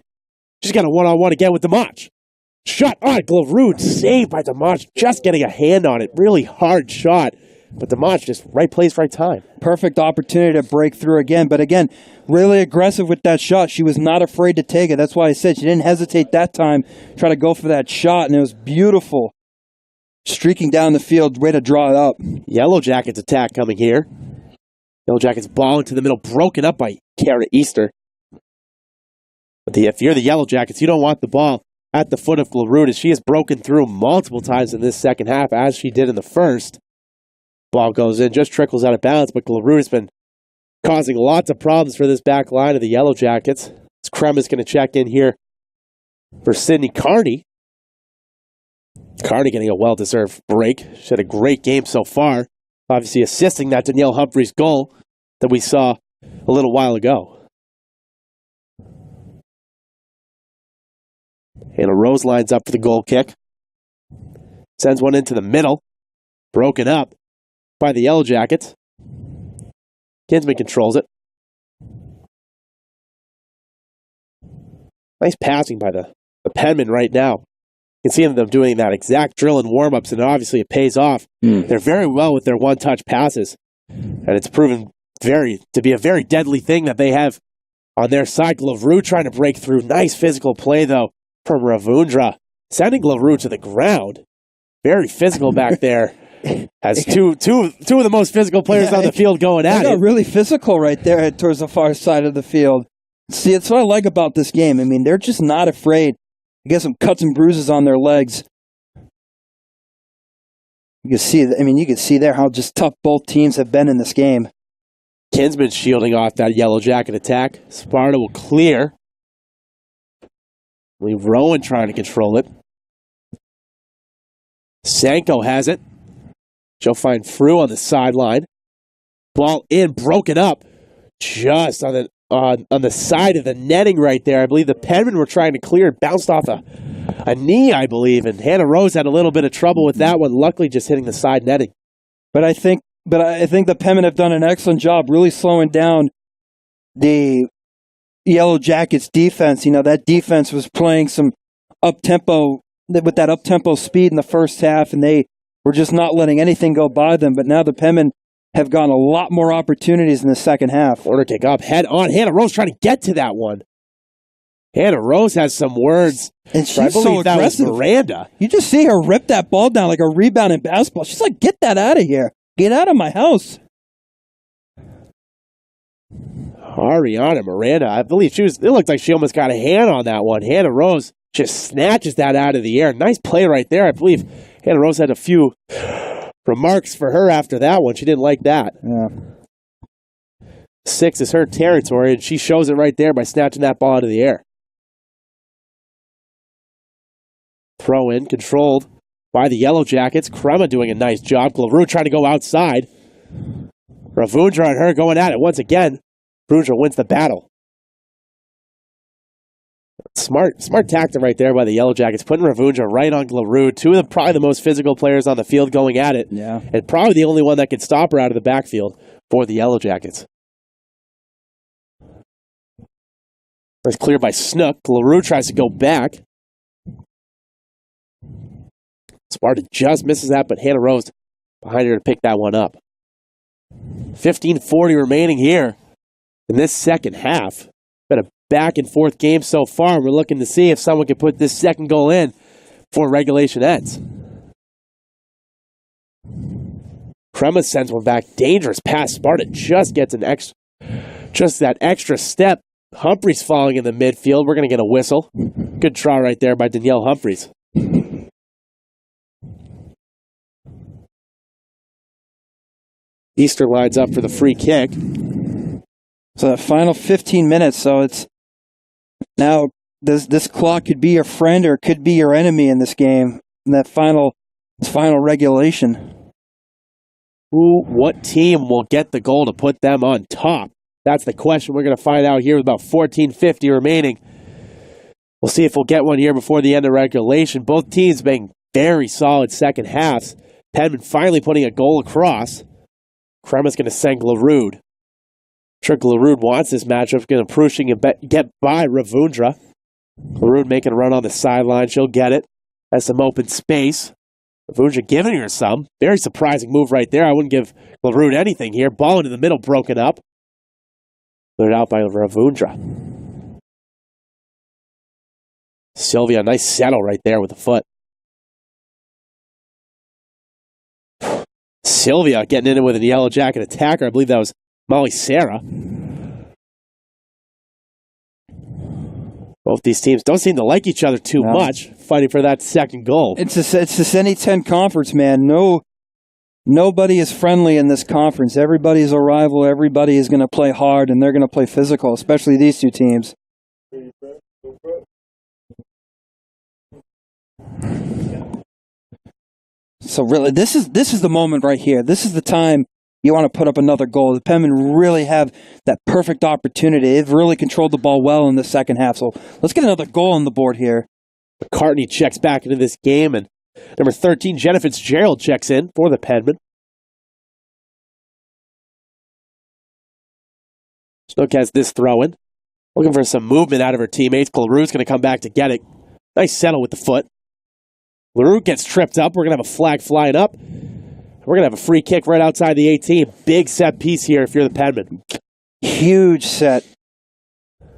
She's got a one-on-one again with Dimanche. Shot on Glarud. Saved by Dimanche. Just getting a hand on it. Really hard shot. But Dimanche just right place, right time. Perfect opportunity to break through again. But again, really aggressive with that shot. She was not afraid to take it. That's why I said she didn't hesitate that time. Try to go for that shot, and it was beautiful. Streaking down the field, way to draw it up. Yellow Jackets attack coming here. Yellow Jackets ball into the middle, broken up by Kara Easter. But if you're the Yellow Jackets, you don't want the ball at the foot of Glarud, as she has broken through multiple times in this second half, as she did in the first. Ball goes in, just trickles out of bounds, but Glarud has been causing lots of problems for this back line of the Yellow Jackets. Crema is going to check in here for Sydney Carney. Carney getting a well-deserved break. She had a great game so far. Obviously assisting that Danielle Humphreys goal that we saw a little while ago. Hannah Rose lines up for the goal kick. Sends one into the middle. Broken up by the Yellow Jackets. Kinsman controls it. Nice passing by the Penman right now. You can see them doing that exact drill in warm-ups, and obviously it pays off. They're very well with their one-touch passes, and it's proven to be a very deadly thing that they have on their side. Glarud trying to break through. Nice physical play, though, from Ravundra. Sending Glarud to the ground. Very physical back there. Has two of the most physical players on the field going at it. Really physical right there towards the far side of the field. See, it's what I like about this game. I mean, they're just not afraid. You get some cuts and bruises on their legs. You can see there how just tough both teams have been in this game. Kinsman shielding off that Yellow Jacket attack. Sparta will clear. Leave Rowan trying to control it. Sanko has it. She'll find Frew on the sideline. Ball in, broken up. Just on the side of the netting right there. I believe the Penmen were trying to clear it. Bounced off a knee, I believe. And Hannah Rose had a little bit of trouble with that one. Luckily, just hitting the side netting. But I think the Penmen have done an excellent job really slowing down the Yellow Jackets defense. You know, that defense was playing some up-tempo, with that up-tempo speed in the first half, and they were just not letting anything go by them. But now the Penmen have gotten a lot more opportunities in the second half. Corner kick up, head on. Hannah Rose trying to get to that one. Hannah Rose has some words. And she's so aggressive. That was Miranda. You just see her rip that ball down like a rebound in basketball. She's like, get that out of here. Get out of my house. Ariana Miranda, I believe it looked like she almost got a hand on that one. Hannah Rose just snatches that out of the air. Nice play right there. I believe Hannah Rose had a few remarks for her after that one. She didn't like that. Yeah. 6 is her territory, and she shows it right there by snatching that ball out of the air. Throw in, controlled by the Yellow Jackets. Crema doing a nice job. Glarud trying to go outside. Ravundra and her going at it once again. Ravundra wins the battle. Smart tactic right there by the Yellow Jackets, putting Ravundra right on Glarud. Two of probably the most physical players on the field going at it. Yeah. And probably the only one that could stop her out of the backfield for the Yellow Jackets. It's cleared by Snook. Glarud tries to go back. Sparta just misses that, but Hannah Rose behind her to pick that one up. 15:40 remaining here in this second half. Been a back and forth game so far. We're looking to see if someone can put this second goal in before regulation ends. Crema sends one back. Dangerous pass. Sparta just gets an extra. Just that extra step. Humphreys falling in the midfield. We're going to get a whistle. Good try right there by Danielle Humphreys. Easter lines up for the free kick. So that final 15 minutes, so it's now this clock could be your friend or it could be your enemy in this game. In that final regulation. What team will get the goal to put them on top? That's the question we're going to find out here with about 14:50 remaining. We'll see if we'll get one here before the end of regulation. Both teams being very solid second halves. Penman finally putting a goal across. Crema's going to send Glarud. I'm sure Glarud wants this matchup. Going to pushing and get by Ravundra. Glarud making a run on the sideline. She'll get it. Has some open space. Ravundra giving her some. Very surprising move right there. I wouldn't give Glarud anything here. Ball into the middle, broken up. Cleared out by Ravundra. Sylvia, nice settle right there with the foot. Sylvia getting in it with a Yellow Jacket attacker. I believe that was Molly Sarah. Both these teams don't seem to like each other too much, fighting for that second goal. It's the Senny 10 conference, man. Nobody is friendly in this conference. Everybody is a rival. Everybody is going to play hard, and they're going to play physical, especially these two teams. So really, this is the moment right here. This is the time you want to put up another goal. The Penmen really have that perfect opportunity. They've really controlled the ball well in the second half. So let's get another goal on the board here. McCartney checks back into this game, and number 13, Jenna Fitzgerald, checks in for the Penmen. Snook has this throw in. Looking for some movement out of her teammates. Glarud's going to come back to get it. Nice settle with the foot. Glarud gets tripped up. We're going to have a flag flying up. We're going to have a free kick right outside the 18. Big set piece here if you're the Penmen. Huge set.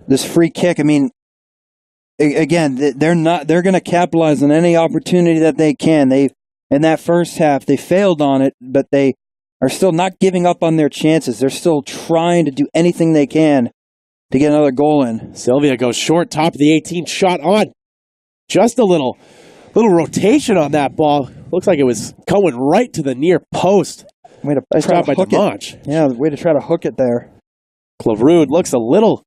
This free kick, I mean, again, they're going to capitalize on any opportunity that they can. In that first half, they failed on it, but they are still not giving up on their chances. They're still trying to do anything they can to get another goal in. Sylvia goes short, top of the 18, shot on. Just a little rotation on that ball. Looks like it was going right to the near post. Way to nice job by DeMonch. Yeah, way to try to hook it there. Glarud looks a little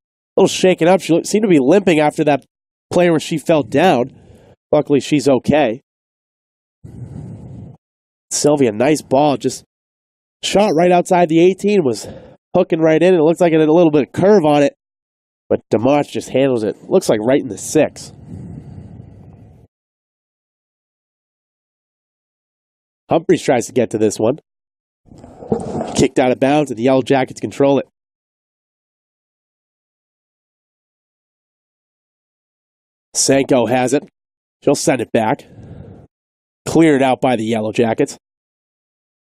shaken up. She seemed to be limping after that play where she fell down. Luckily, she's okay. Sylvia, nice ball. Just shot right outside the 18. Was hooking right in. It looks like it had a little bit of curve on it. But DeMonch just handles it. Looks like right in the 6. Humphreys tries to get to this one. Kicked out of bounds, and the Yellow Jackets control it. Sanko has it. She'll send it back. Cleared out by the Yellow Jackets.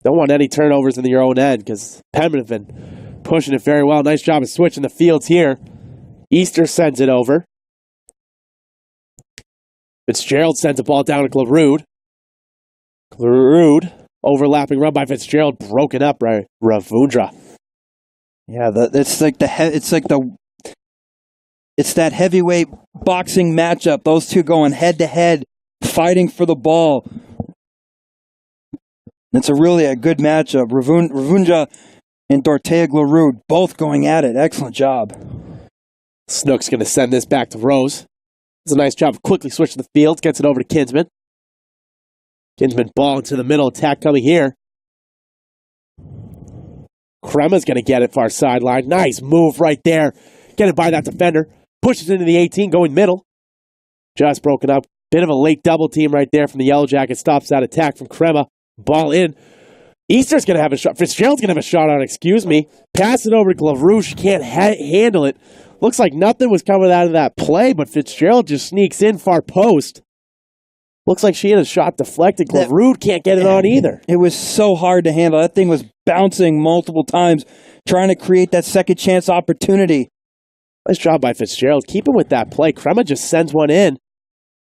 Don't want any turnovers in your own end because Penman have been pushing it very well. Nice job of switching the fields here. Easter sends it over. Fitzgerald sends the ball down to Glarud. Glarud, overlapping run by Fitzgerald, broken up by Ravundra. Yeah, it's that heavyweight boxing matchup. Those two going head to head, fighting for the ball. It's really a good matchup. Ravundra and Dorothea Glarud both going at it. Excellent job. Snook's going to send this back to Rose. It's a nice job of quickly switching the field. Gets it over to Kinsman. Kinsman ball into the middle. Attack coming here. Crema's going to get it far sideline. Nice move right there. Get it by that defender. Pushes into the 18, going middle. Just broken up. Bit of a late double team right there from the Yellow Jacket. Stops that attack from Crema. Ball in. Easter's going to have a shot. Fitzgerald's going to have a shot on, excuse me. Pass it over to Glarud. She can't handle it. Looks like nothing was coming out of that play, but Fitzgerald just sneaks in far post. Looks like she had a shot deflected. Glarud can't get it on either. It was so hard to handle. That thing was bouncing multiple times, trying to create that second chance opportunity. Nice job by Fitzgerald. Keep it with that play. Crema just sends one in,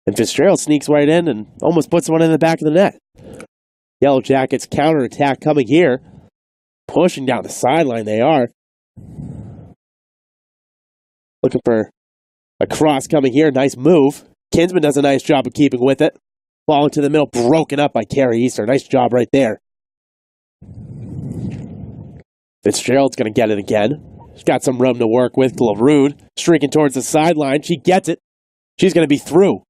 and Fitzgerald sneaks right in and almost puts one in the back of the net. Yellow Jackets counterattack coming here. Pushing down the sideline they are. Looking for a cross coming here. Nice move. Kinsman does a nice job of keeping with it. Ball into the middle, broken up by Carrie Easter. Nice job right there. Fitzgerald's going to get it again. She's got some room to work with. Glarud streaking towards the sideline. She gets it. She's going to be through.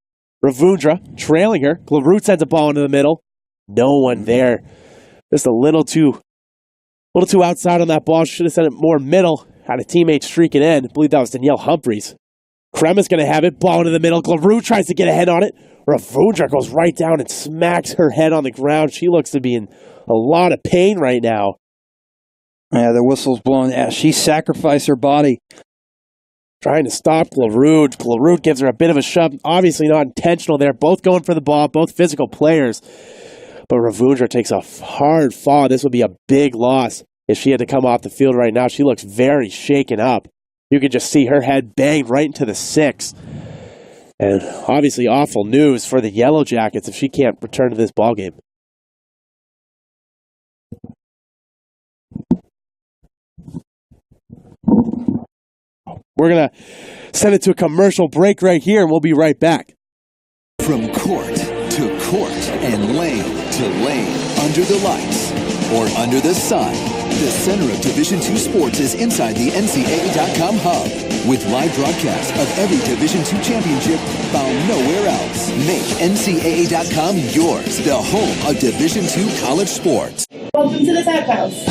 Ravundra trailing her. Glarud sends a ball into the middle. No one there. Just a little too outside on that ball. Should have sent it more middle. Had a teammate streaking in. I believe that was Danielle Humphreys. Krema's going to have it. Ball into the middle. Glarud tries to get ahead on it. Ravundra goes right down and smacks her head on the ground. She looks to be in a lot of pain right now. Yeah, the whistle's blowing. Yeah, she sacrificed her body. Trying to stop Glarud. Glarud gives her a bit of a shove. Obviously not intentional there. Both going for the ball. Both physical players. But Ravundra takes a hard fall. This would be a big loss if she had to come off the field right now. She looks very shaken up. You can just see her head banged right into the 6. And obviously awful news for the Yellow Jackets if she can't return to this ballgame. We're going to send it to a commercial break right here, and we'll be right back. From court to court and lane to lane, under the lights or under the sun, the center of Division II sports is inside the NCAA.com hub with live broadcasts of every Division II championship found nowhere else. Make NCAA.com yours, the home of Division II college sports. Welcome to the Tap House.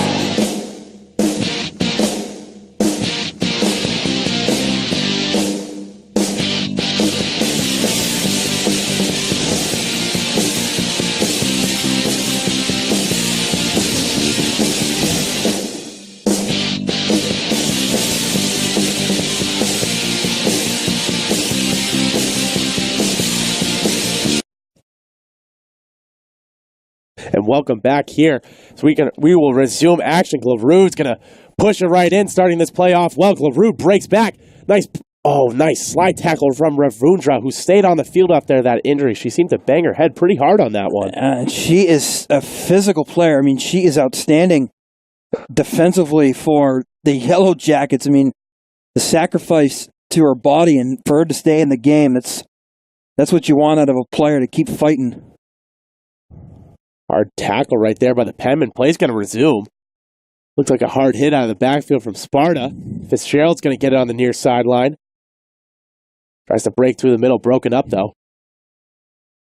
And welcome back here. So we will resume action. Glarud's going to push it right in, starting this play off well. Glarud breaks back. Nice slide tackle from Ravundra, who stayed on the field after that injury. She seemed to bang her head pretty hard on that one. She is a physical player. I mean, she is outstanding defensively for the Yellow Jackets. I mean, the sacrifice to her body and for her to stay in the game, that's what you want out of a player, to keep fighting. Hard tackle right there by the Penman. Play's going to resume. Looks like a hard hit out of the backfield from Sparta. Fitzgerald's going to get it on the near sideline. Tries to break through the middle. Broken up, though.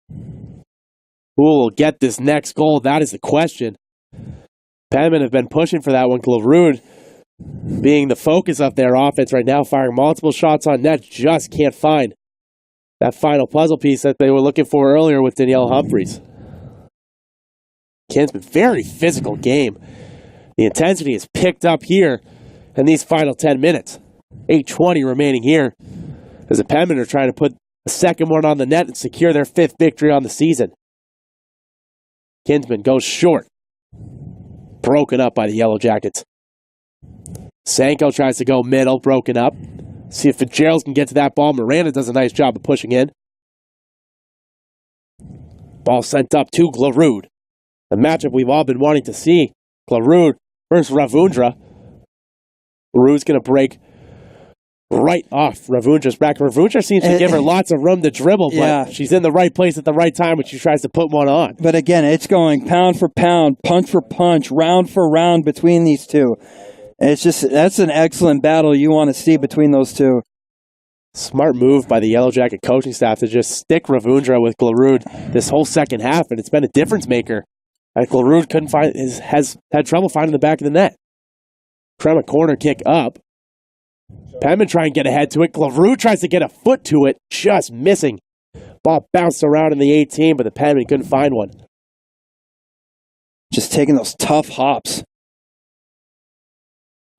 Who will get this next goal? That is the question. Penman have been pushing for that one. Glarud being the focus of their offense right now, firing multiple shots on net. Just can't find that final puzzle piece that they were looking for earlier with Danielle Humphreys. Kinsman, very physical game. The intensity is picked up here in these final 10 minutes. 8:20 remaining here as the Penmen are trying to put a second one on the net and secure their 5th victory on the season. Kinsman goes short. Broken up by the Yellow Jackets. Sanko tries to go middle, broken up. See if Fitzgerald can get to that ball. Miranda does a nice job of pushing in. Ball sent up to Glarud. The matchup we've all been wanting to see. Glarud versus Ravundra. Glarud's going to break right off Ravundra's back. Ravundra seems to give her lots of room to dribble, but she's in the right place at the right time when she tries to put one on. But again, it's going pound for pound, punch for punch, round for round between these two. That's an excellent battle you want to see between those two. Smart move by the Yellow Jacket coaching staff to just stick Ravundra with Glarud this whole second half, and it's been a difference maker. And Glarud has had trouble finding the back of the net. Krema corner kick up. Penman trying to get ahead to it. Glarud tries to get a foot to it, just missing. Ball bounced around in the 18, but the Penman couldn't find one. Just taking those tough hops.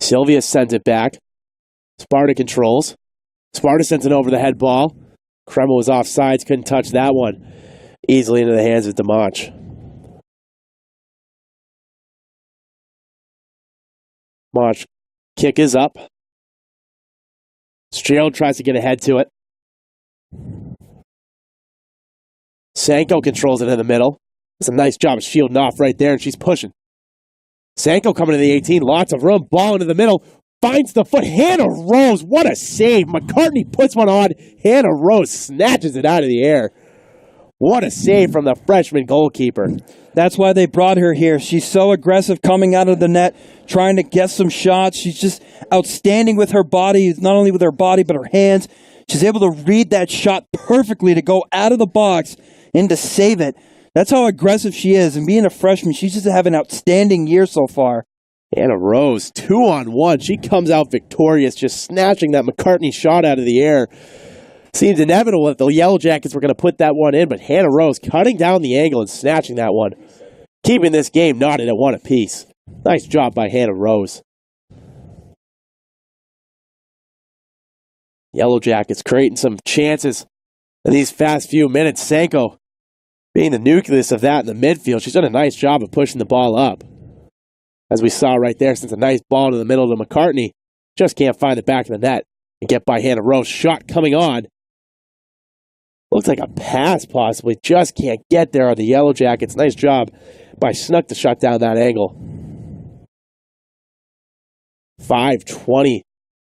Sylvia sends it back. Sparta controls. Sparta sends an over-the-head ball. Krema was offsides, couldn't touch that one. Easily into the hands of Demonch. Demonch kick is up. Fitzgerald tries to get ahead to it. Sanko controls it in the middle. Does a nice job of shielding off right there, and she's pushing. Sanko coming to the 18, lots of room, ball into the middle. finds the foot. Hannah Rose, what a save. McCartney puts one on. Hannah Rose snatches it out of the air. What a save from the freshman goalkeeper. That's why they brought her here. She's so aggressive coming out of the net, trying to get some shots. She's just outstanding with her body, not only with her body, but her hands. She's able to read that shot perfectly to go out of the box and to save it. That's how aggressive she is. And being a freshman, she's just having an outstanding year so far. Hannah Rose, 2-on-1. She comes out victorious, just snatching that McCartney shot out of the air. Seems inevitable that the Yellow Jackets were going to put that one in, but Hannah Rose cutting down the angle and snatching that one, keeping this game knotted at 1 apiece. Nice job by Hannah Rose. Yellow Jackets creating some chances in these fast few minutes. Sanko being the nucleus of that in the midfield. She's done a nice job of pushing the ball up. As we saw right there, since a nice ball to the middle to McCartney, just can't find the back of the net and get by Hannah Rose. Shot coming on. Looks like a pass possibly. Just can't get there on the Yellow Jackets. Nice job by Snhu to shut down that angle. 5:20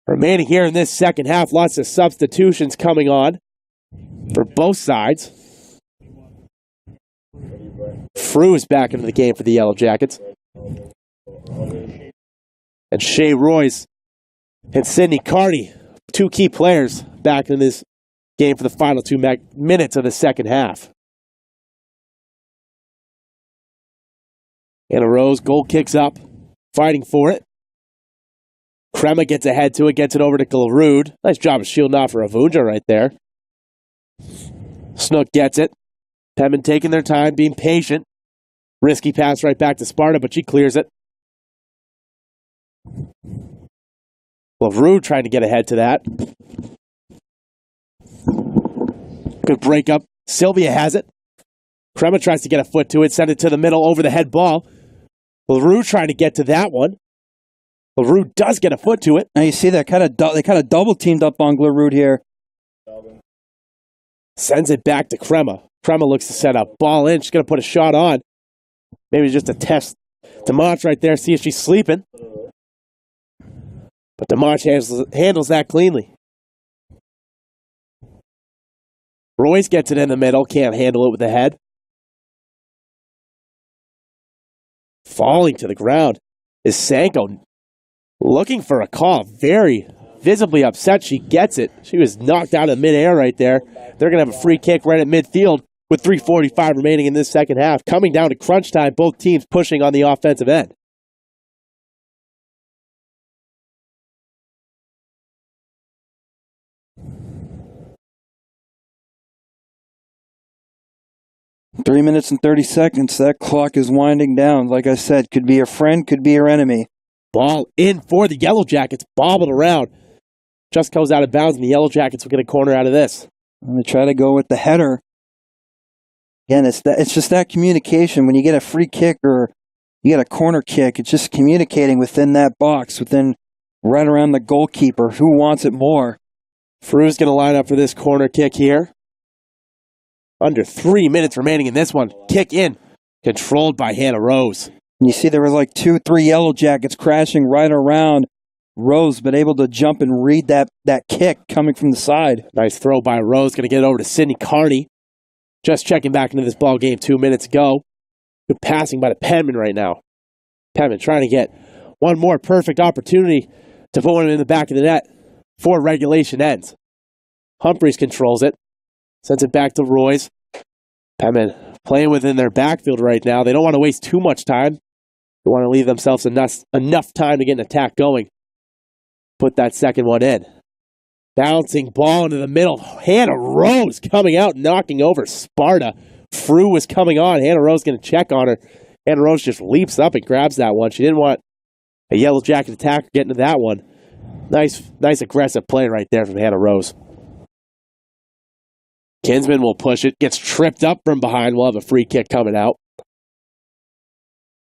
remaining here in this second half. Lots of substitutions coming on for both sides. Frew is back into the game for the Yellow Jackets. And Shea Royce and Sydney Carney, two key players, back in this game for the final 2 minutes of the second half. Hannah Rose, goal kicks up, fighting for it. Crema gets ahead to it, gets it over to Glarud. Nice job of shielding off for Avunja right there. Snhu gets it. Penman taking their time, being patient. Risky pass right back to Sparta, but she clears it. Glarud trying to get ahead to that. Good breakup. Sylvia has it. Crema tries to get a foot to it, send it to the middle, over the head ball. Glarud trying to get to that one. Glarud does get a foot to it. Now you see that they kind of double teamed up on Glarud here. Sends it back to Crema. Crema looks to set up. Ball in. She's going to put a shot on. Maybe just a test. Demonch right there. See if she's sleeping. But Demonch handles that cleanly. Royce gets it in the middle. Can't handle it with the head. Falling to the ground is Sanko. Looking for a call. Very visibly upset. She gets it. She was knocked out of midair right there. They're going to have a free kick right at midfield with 3:45 remaining in this second half. Coming down to crunch time, both teams pushing on the offensive end. Three minutes and 30 seconds. That clock is winding down. Like I said, could be your friend, could be your enemy. Ball in for the Yellow Jackets. Bobbled around. Just goes out of bounds, and the Yellow Jackets will get a corner out of this. I'm going to try to go with the header. Again, it's just that communication. When you get a free kick or you get a corner kick, it's just communicating within that box, within right around the goalkeeper. Who wants it more? Frew's going to line up for this corner kick here. Under 3 minutes remaining in this one. Kick in. Controlled by Hannah Rose. And you see there was like 2-3 Yellow Jackets crashing right around Rose, but able to jump and read that kick coming from the side. Nice throw by Rose. Going to get it over to Sydney Carney. Just checking back into this ball game 2 minutes ago. Good passing by the Penman right now. Penman trying to get one more perfect opportunity to put one in the back of the net before regulation ends. Humphreys controls it. Sends it back to Royce. Penman playing within their backfield right now. They don't want to waste too much time. They want to leave themselves enough time to get an attack going. Put that second one in. Bouncing ball into the middle. Hannah Rose coming out, knocking over Sparta. Frew was coming on. Hannah Rose going to check on her. Hannah Rose just leaps up and grabs that one. She didn't want a Yellow Jacket attacker getting to that one. Nice aggressive play right there from Hannah Rose. Kinsman will push it. Gets tripped up from behind. We'll have a free kick coming out.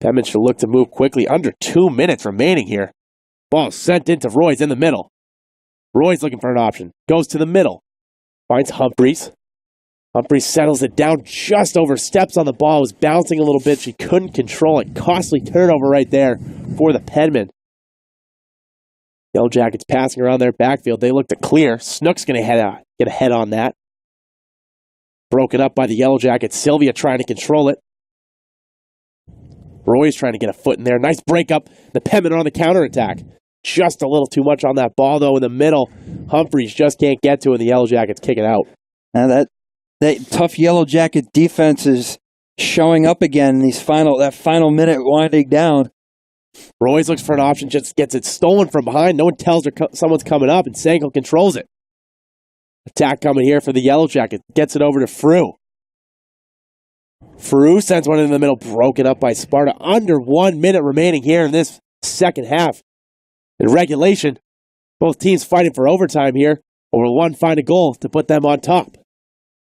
Penman should look to move quickly. Under 2 minutes remaining here. Ball sent into Royce in the middle. Roy's looking for an option. Goes to the middle. Finds Humphreys. Humphreys settles it down just over. Steps on the ball. Was bouncing a little bit. She couldn't control it. Costly turnover right there for the Penman. Yellow Jackets passing around their backfield. They look to clear. Snook's going to get ahead on that. Broken up by the Yellow Jackets. Sylvia trying to control it. Roy's trying to get a foot in there. Nice break up. The Penman on the counterattack. Just a little too much on that ball, though, in the middle. Humphreys just can't get to it, and the Yellow Jackets kick it out. Now that tough Yellow Jacket defense is showing up again in that final minute winding down. Roy's looks for an option, just gets it stolen from behind. No one tells her someone's coming up, and Sankel controls it. Attack coming here for the Yellow Jacket. Gets it over to Frew. Frew sends one in the middle, broken up by Sparta. Under 1 minute remaining here in this second half. In regulation, both teams fighting for overtime here. Or will one find a goal to put them on top?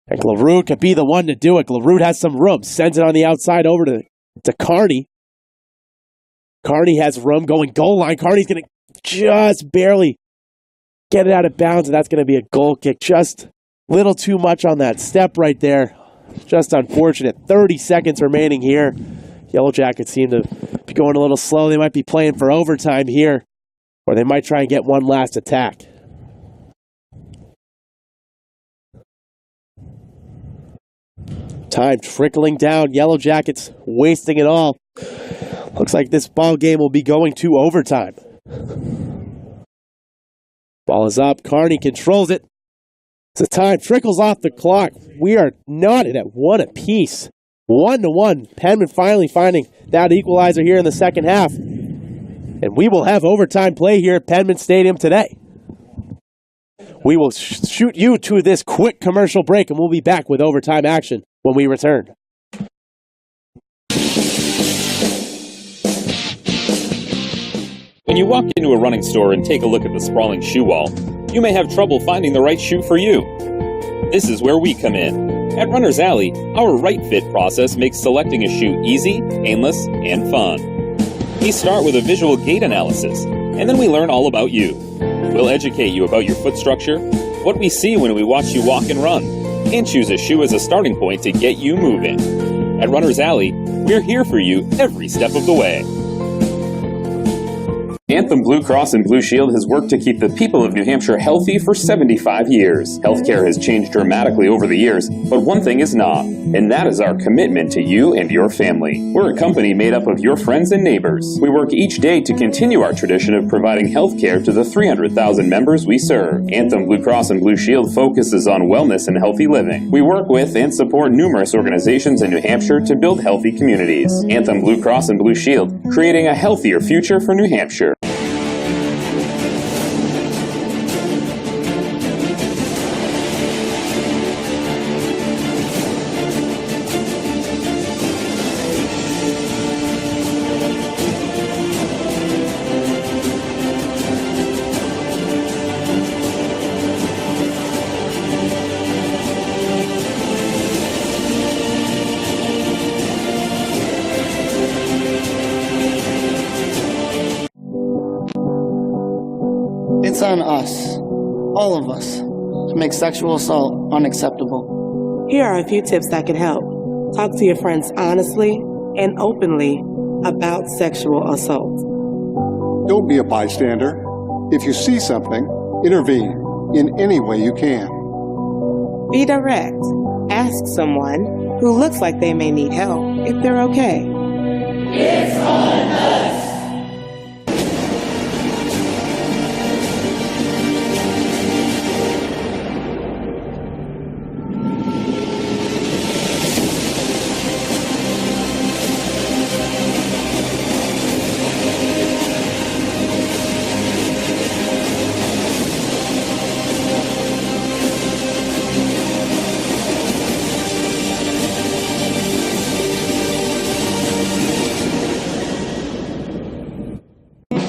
And Glarud could be the one to do it. Glarud has some room. Sends it on the outside over to Carney. Carney has room going goal line. Carney's going to just barely get it out of bounds, and that's going to be a goal kick. Just a little too much on that step right there. Just unfortunate. 30 seconds remaining here. Yellow Jackets seem to be going a little slow. They might be playing for overtime here, or they might try and get one last attack. Time trickling down. Yellow Jackets wasting it all. Looks like this ball game will be going to overtime. Ball is up. Carney controls it. The time trickles off the clock. We are knotted at 1 apiece. 1-1. Penman finally finding that equalizer here in the second half. And we will have overtime play here at Penman Stadium today. We will shoot you to this quick commercial break, and we'll be back with overtime action when we return. When you walk into a running store and take a look at the sprawling shoe wall, you may have trouble finding the right shoe for you. This is where we come in. At Runner's Alley, our right fit process makes selecting a shoe easy, painless, and fun. We start with a visual gait analysis, and then we learn all about you. We'll educate you about your foot structure, what we see when we watch you walk and run, and choose a shoe as a starting point to get you moving. At Runner's Alley, we're here for you every step of the way. Anthem Blue Cross and Blue Shield has worked to keep the people of New Hampshire healthy for 75 years. Healthcare has changed dramatically over the years, but one thing is not, and that is our commitment to you and your family. We're a company made up of your friends and neighbors. We work each day to continue our tradition of providing healthcare to the 300,000 members we serve. Anthem Blue Cross and Blue Shield focuses on wellness and healthy living. We work with and support numerous organizations in New Hampshire to build healthy communities. Anthem Blue Cross and Blue Shield, creating a healthier future for New Hampshire. It's on us, all of us, to make sexual assault unacceptable. Here are a few tips that can help. Talk to your friends honestly and openly about sexual assault. Don't be a bystander. If you see something, intervene in any way you can. Be direct. Ask someone who looks like they may need help if they're okay. It's on us.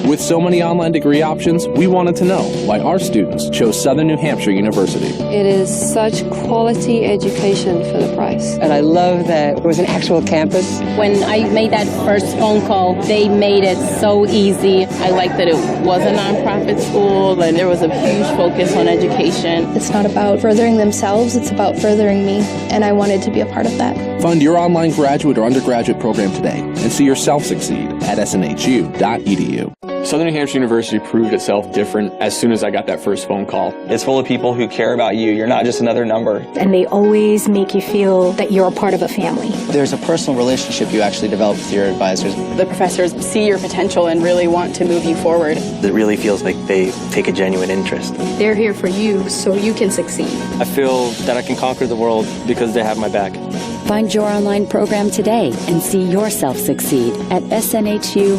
With so many online degree options, we wanted to know why our students chose Southern New Hampshire University. It is such quality education for the price. And I love that it was an actual campus. When I made that first phone call, they made it so easy. I liked that it was a nonprofit school and there was a huge focus on education. It's not about furthering themselves, it's about furthering me, and I wanted to be a part of that. Fund your online graduate or undergraduate program today and see yourself succeed at snhu.edu. Southern New Hampshire University proved itself different as soon as I got that first phone call. It's full of people who care about you. You're not just another number. And they always make you feel that you're a part of a family. There's a personal relationship you actually develop with your advisors. The professors see your potential and really want to move you forward. It really feels like they take a genuine interest. They're here for you so you can succeed. I feel that I can conquer the world because they have my back. Find your online program today and see yourself succeed at snhu.edu.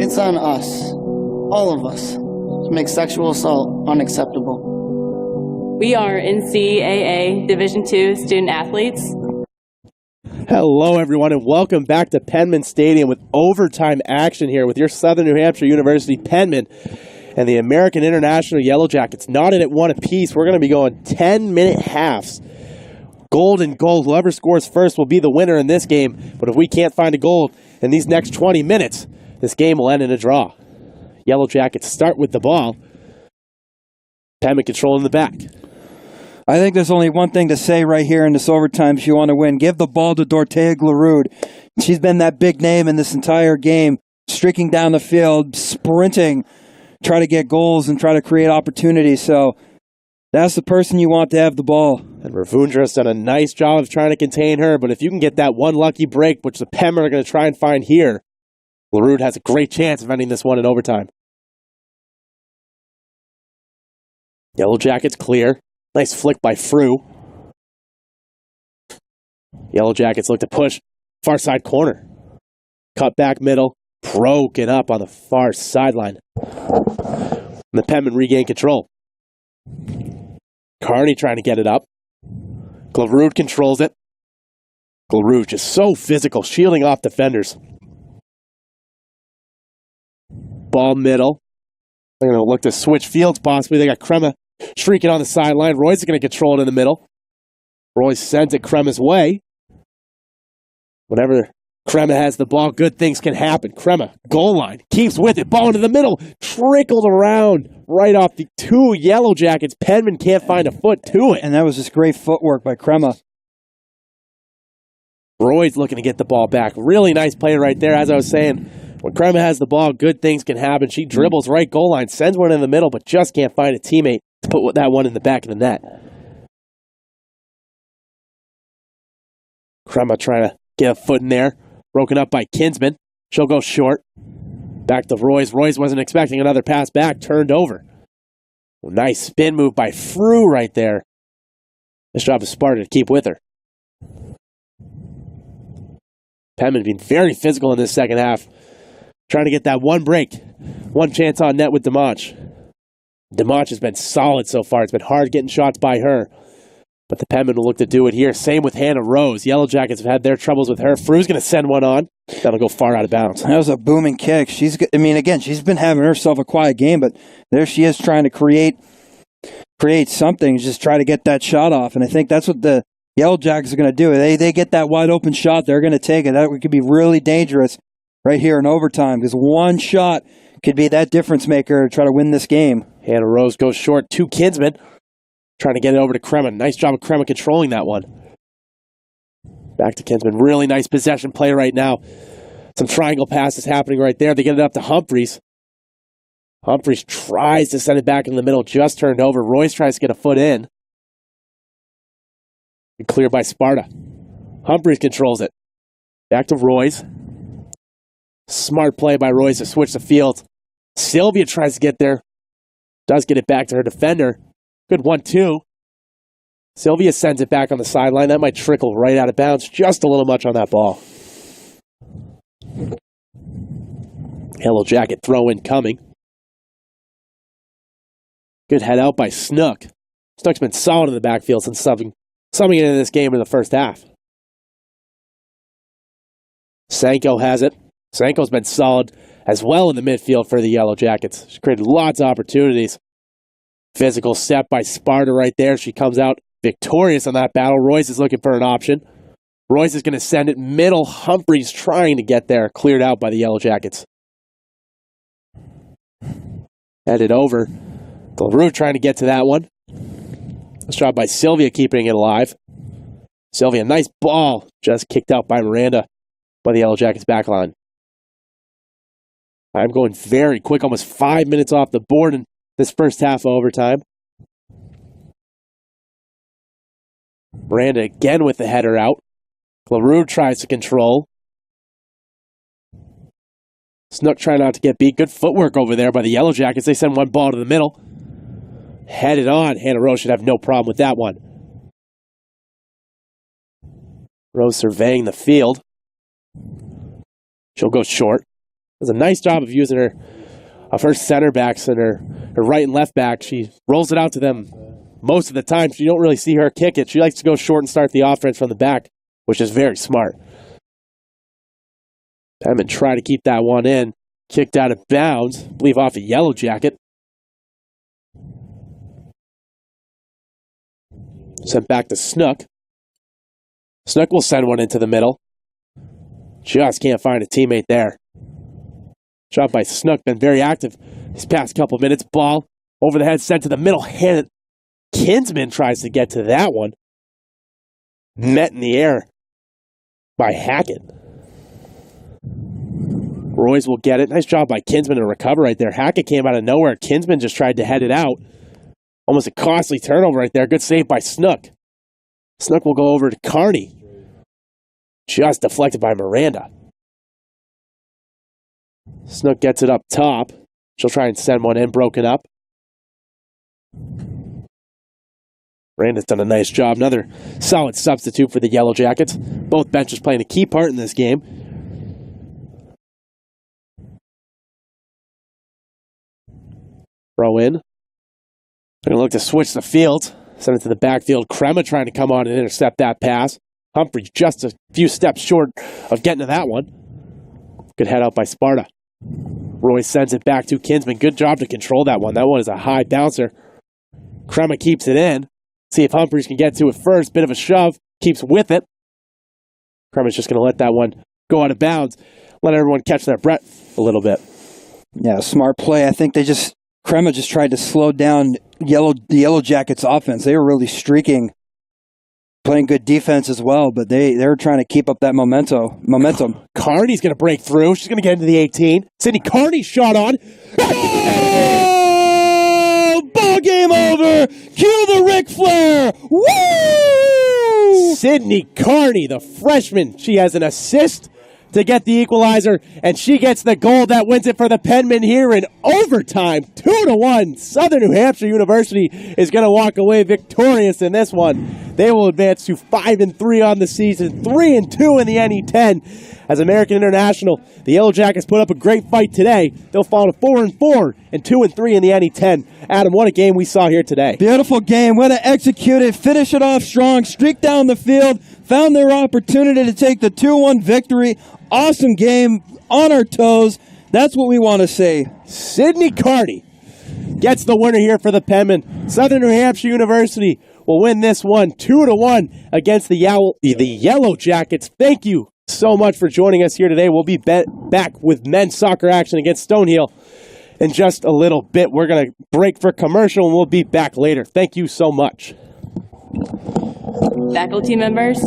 It's on us, all of us, to make sexual assault unacceptable. We are NCAA Division II student athletes. Hello, everyone, and welcome back to Penman Stadium with overtime action here with your Southern New Hampshire University Penman and the American International Yellow Jackets knotted at one apiece. We're going to be going 10-minute halves. Gold and gold. Whoever scores first will be the winner in this game. But if we can't find a goal in these next 20 minutes, this game will end in a draw. Yellow Jackets start with the ball. Penman controlling the back. I think there's only one thing to say right here in this overtime if you want to win. Give the ball to Dorothea Glarud. She's been that big name in this entire game, streaking down the field, sprinting, try to get goals and try to create opportunities. So that's the person you want to have the ball. And Ravundra's done a nice job of trying to contain her, but if you can get that one lucky break, which the Penmen are going to try and find here, Glarud has a great chance of ending this one in overtime. Yellow Jackets clear. Nice flick by Frew. Yellow Jackets look to push. Far side corner. Cut back middle. Broken up on the far sideline. And the Penmen regain control. Carney trying to get it up. Glarud controls it. Glarud just so physical, shielding off defenders. Ball middle. They're going to look to switch fields possibly. They got Crema streaking on the sideline. Roy's going to control it in the middle. Roy sends it Crema's way. Whenever Crema has the ball, good things can happen. Crema, goal line, keeps with it. Ball into the middle. Trickled around right off the two Yellow Jackets. Penman can't find a foot to it. And that was just great footwork by Crema. Roy's looking to get the ball back. Really nice play right there. As I was saying, when Crema has the ball, good things can happen. She dribbles right goal line, sends one in the middle, but just can't find a teammate to put that one in the back of the net. Crema trying to get a foot in there. Broken up by Kinsman. She'll go short. Back to Royce. Royce wasn't expecting another pass back. Turned over. Nice spin move by Frew right there. Nice job of Sparta to keep with her. Penman being very physical in this second half. Trying to get that one break. One chance on net with Dimanche. Dimanche has been solid so far. It's been hard getting shots by her. But the Penmen will look to do it here. Same with Hannah Rose. Yellow Jackets have had their troubles with her. Frew's going to send one on. That'll go far out of bounds. That was a booming kick. She's been having herself a quiet game, but there she is trying to create something, just try to get that shot off. And I think that's what the Yellow Jackets are going to do. They get that wide open shot, they're going to take it. That could be really dangerous right here in overtime because one shot could be that difference maker to try to win this game. Hannah Rose goes short to Kinsman. Trying to get it over to Crema. Nice job of Crema controlling that one. Back to Kinsman. Really nice possession play right now. Some triangle passes happening right there. They get it up to Humphreys. Humphreys tries to send it back in the middle. Just turned over. Royce tries to get a foot in. Cleared by Sparta. Humphreys controls it. Back to Royce. Smart play by Royce to switch the field. Sylvia tries to get there. Does get it back to her defender. Good 1-2. Sylvia sends it back on the sideline. That might trickle right out of bounds. Just a little much on that ball. Yellow Jacket throw in coming. Good head out by Snook. Snook's been solid in the backfield since subbing into this game in the first half. Sanko has it. Sanko's been solid as well in the midfield for the Yellow Jackets. She's created lots of opportunities. Physical step by Sparta right there. She comes out victorious on that battle. Royce is looking for an option. Royce is going to send it middle. Humphreys trying to get there. Cleared out by the Yellow Jackets. Headed over. Glarud trying to get to that one. Nice job by Sylvia keeping it alive. Sylvia, nice ball. Just kicked out by Miranda. by the Yellow Jackets back line. I'm going very quick, almost 5 minutes off the board in this first half of overtime. Miranda again with the header out. LaRue tries to control. Snook trying not to get beat. Good footwork over there by the Yellow Jackets. They send one ball to the middle. Headed on. Hannah Rose should have no problem with that one. Rose surveying the field. She'll go short. Does a nice job of using her center backs and her right and left back. She rolls it out to them most of the time. You don't really see her kick it. She likes to go short and start the offense from the back, which is very smart. Penman try to keep that one in. Kicked out of bounds. I believe off a Yellow Jacket. Sent back to Snook. Snook will send one into the middle. Just can't find a teammate there. Shot by Snook, been very active these past couple minutes. Ball over the head, sent to the middle. Kinsman tries to get to that one. Met in the air by Hackett. Royce will get it. Nice job by Kinsman to recover right there. Hackett came out of nowhere. Kinsman just tried to head it out. Almost a costly turnover right there. Good save by Snook. Snook will go over to Carney. Just deflected by Miranda. Snook gets it up top. She'll try and send one in, broken up. Miranda's done a nice job. Another solid substitute for the Yellow Jackets. Both benches playing a key part in this game. Throw in. They're going to look to switch the field. Send it to the backfield. Crema trying to come on and intercept that pass. Humphreys just a few steps short of getting to that one. Good head out by Sparta. Roy sends it back to Kinsman. Good job to control that one. That one is a high bouncer. Crema keeps it in. See if Humphreys can get to it first. Bit of a shove. Keeps with it. Crema's just going to let that one go out of bounds. Let everyone catch their breath a little bit. Yeah, smart play. I think Crema just tried to slow down the Yellow Jackets offense. They were really streaking, playing good defense as well, but they were trying to keep up that momentum. Carney's going to break through. She's going to get into the 18. Sydney Carney shot on. Oh! Ball game over. Cue the Ric Flair. Woo! Sydney Carney, the freshman. She has an assist to get the equalizer, and she gets the goal that wins it for the Penmen here in overtime. 2-1. Southern New Hampshire University is going to walk away victorious in this one. They will advance to 5-3 on the season, 3-2 in the NE10. As American International, the Yellow Jackets put up a great fight today. They'll fall to 4-4 and 2-3 in the NE10. Adam, what a game we saw here today. Beautiful game. Way to execute it, finish it off strong, streak down the field, found their opportunity to take the 2-1 victory. Awesome game, on our toes. That's what we want to say. Sydney Carney gets the winner here for the Penmen. Southern New Hampshire University will win this one 2-1 against the Yellow Jackets. Thank you so much for joining us here today. We'll be back with men's soccer action against Stonehill in just a little bit. We're going to break for commercial, and we'll be back later. Thank you so much. Faculty members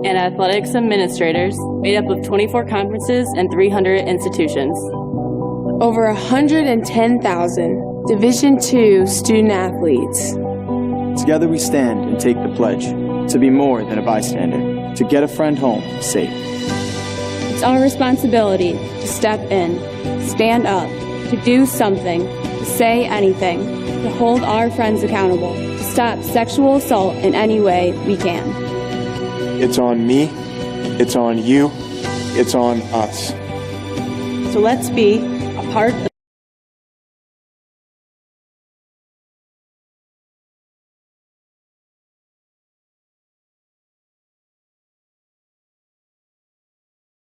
and athletics administrators made up of 24 conferences and 300 institutions. Over 110,000 Division II student athletes. Together we stand and take the pledge to be more than a bystander, to get a friend home safe. It's our responsibility to step in, stand up, to do something, to say anything, to hold our friends accountable, to stop sexual assault in any way we can. It's on me, it's on you, it's on us. So let's be a part of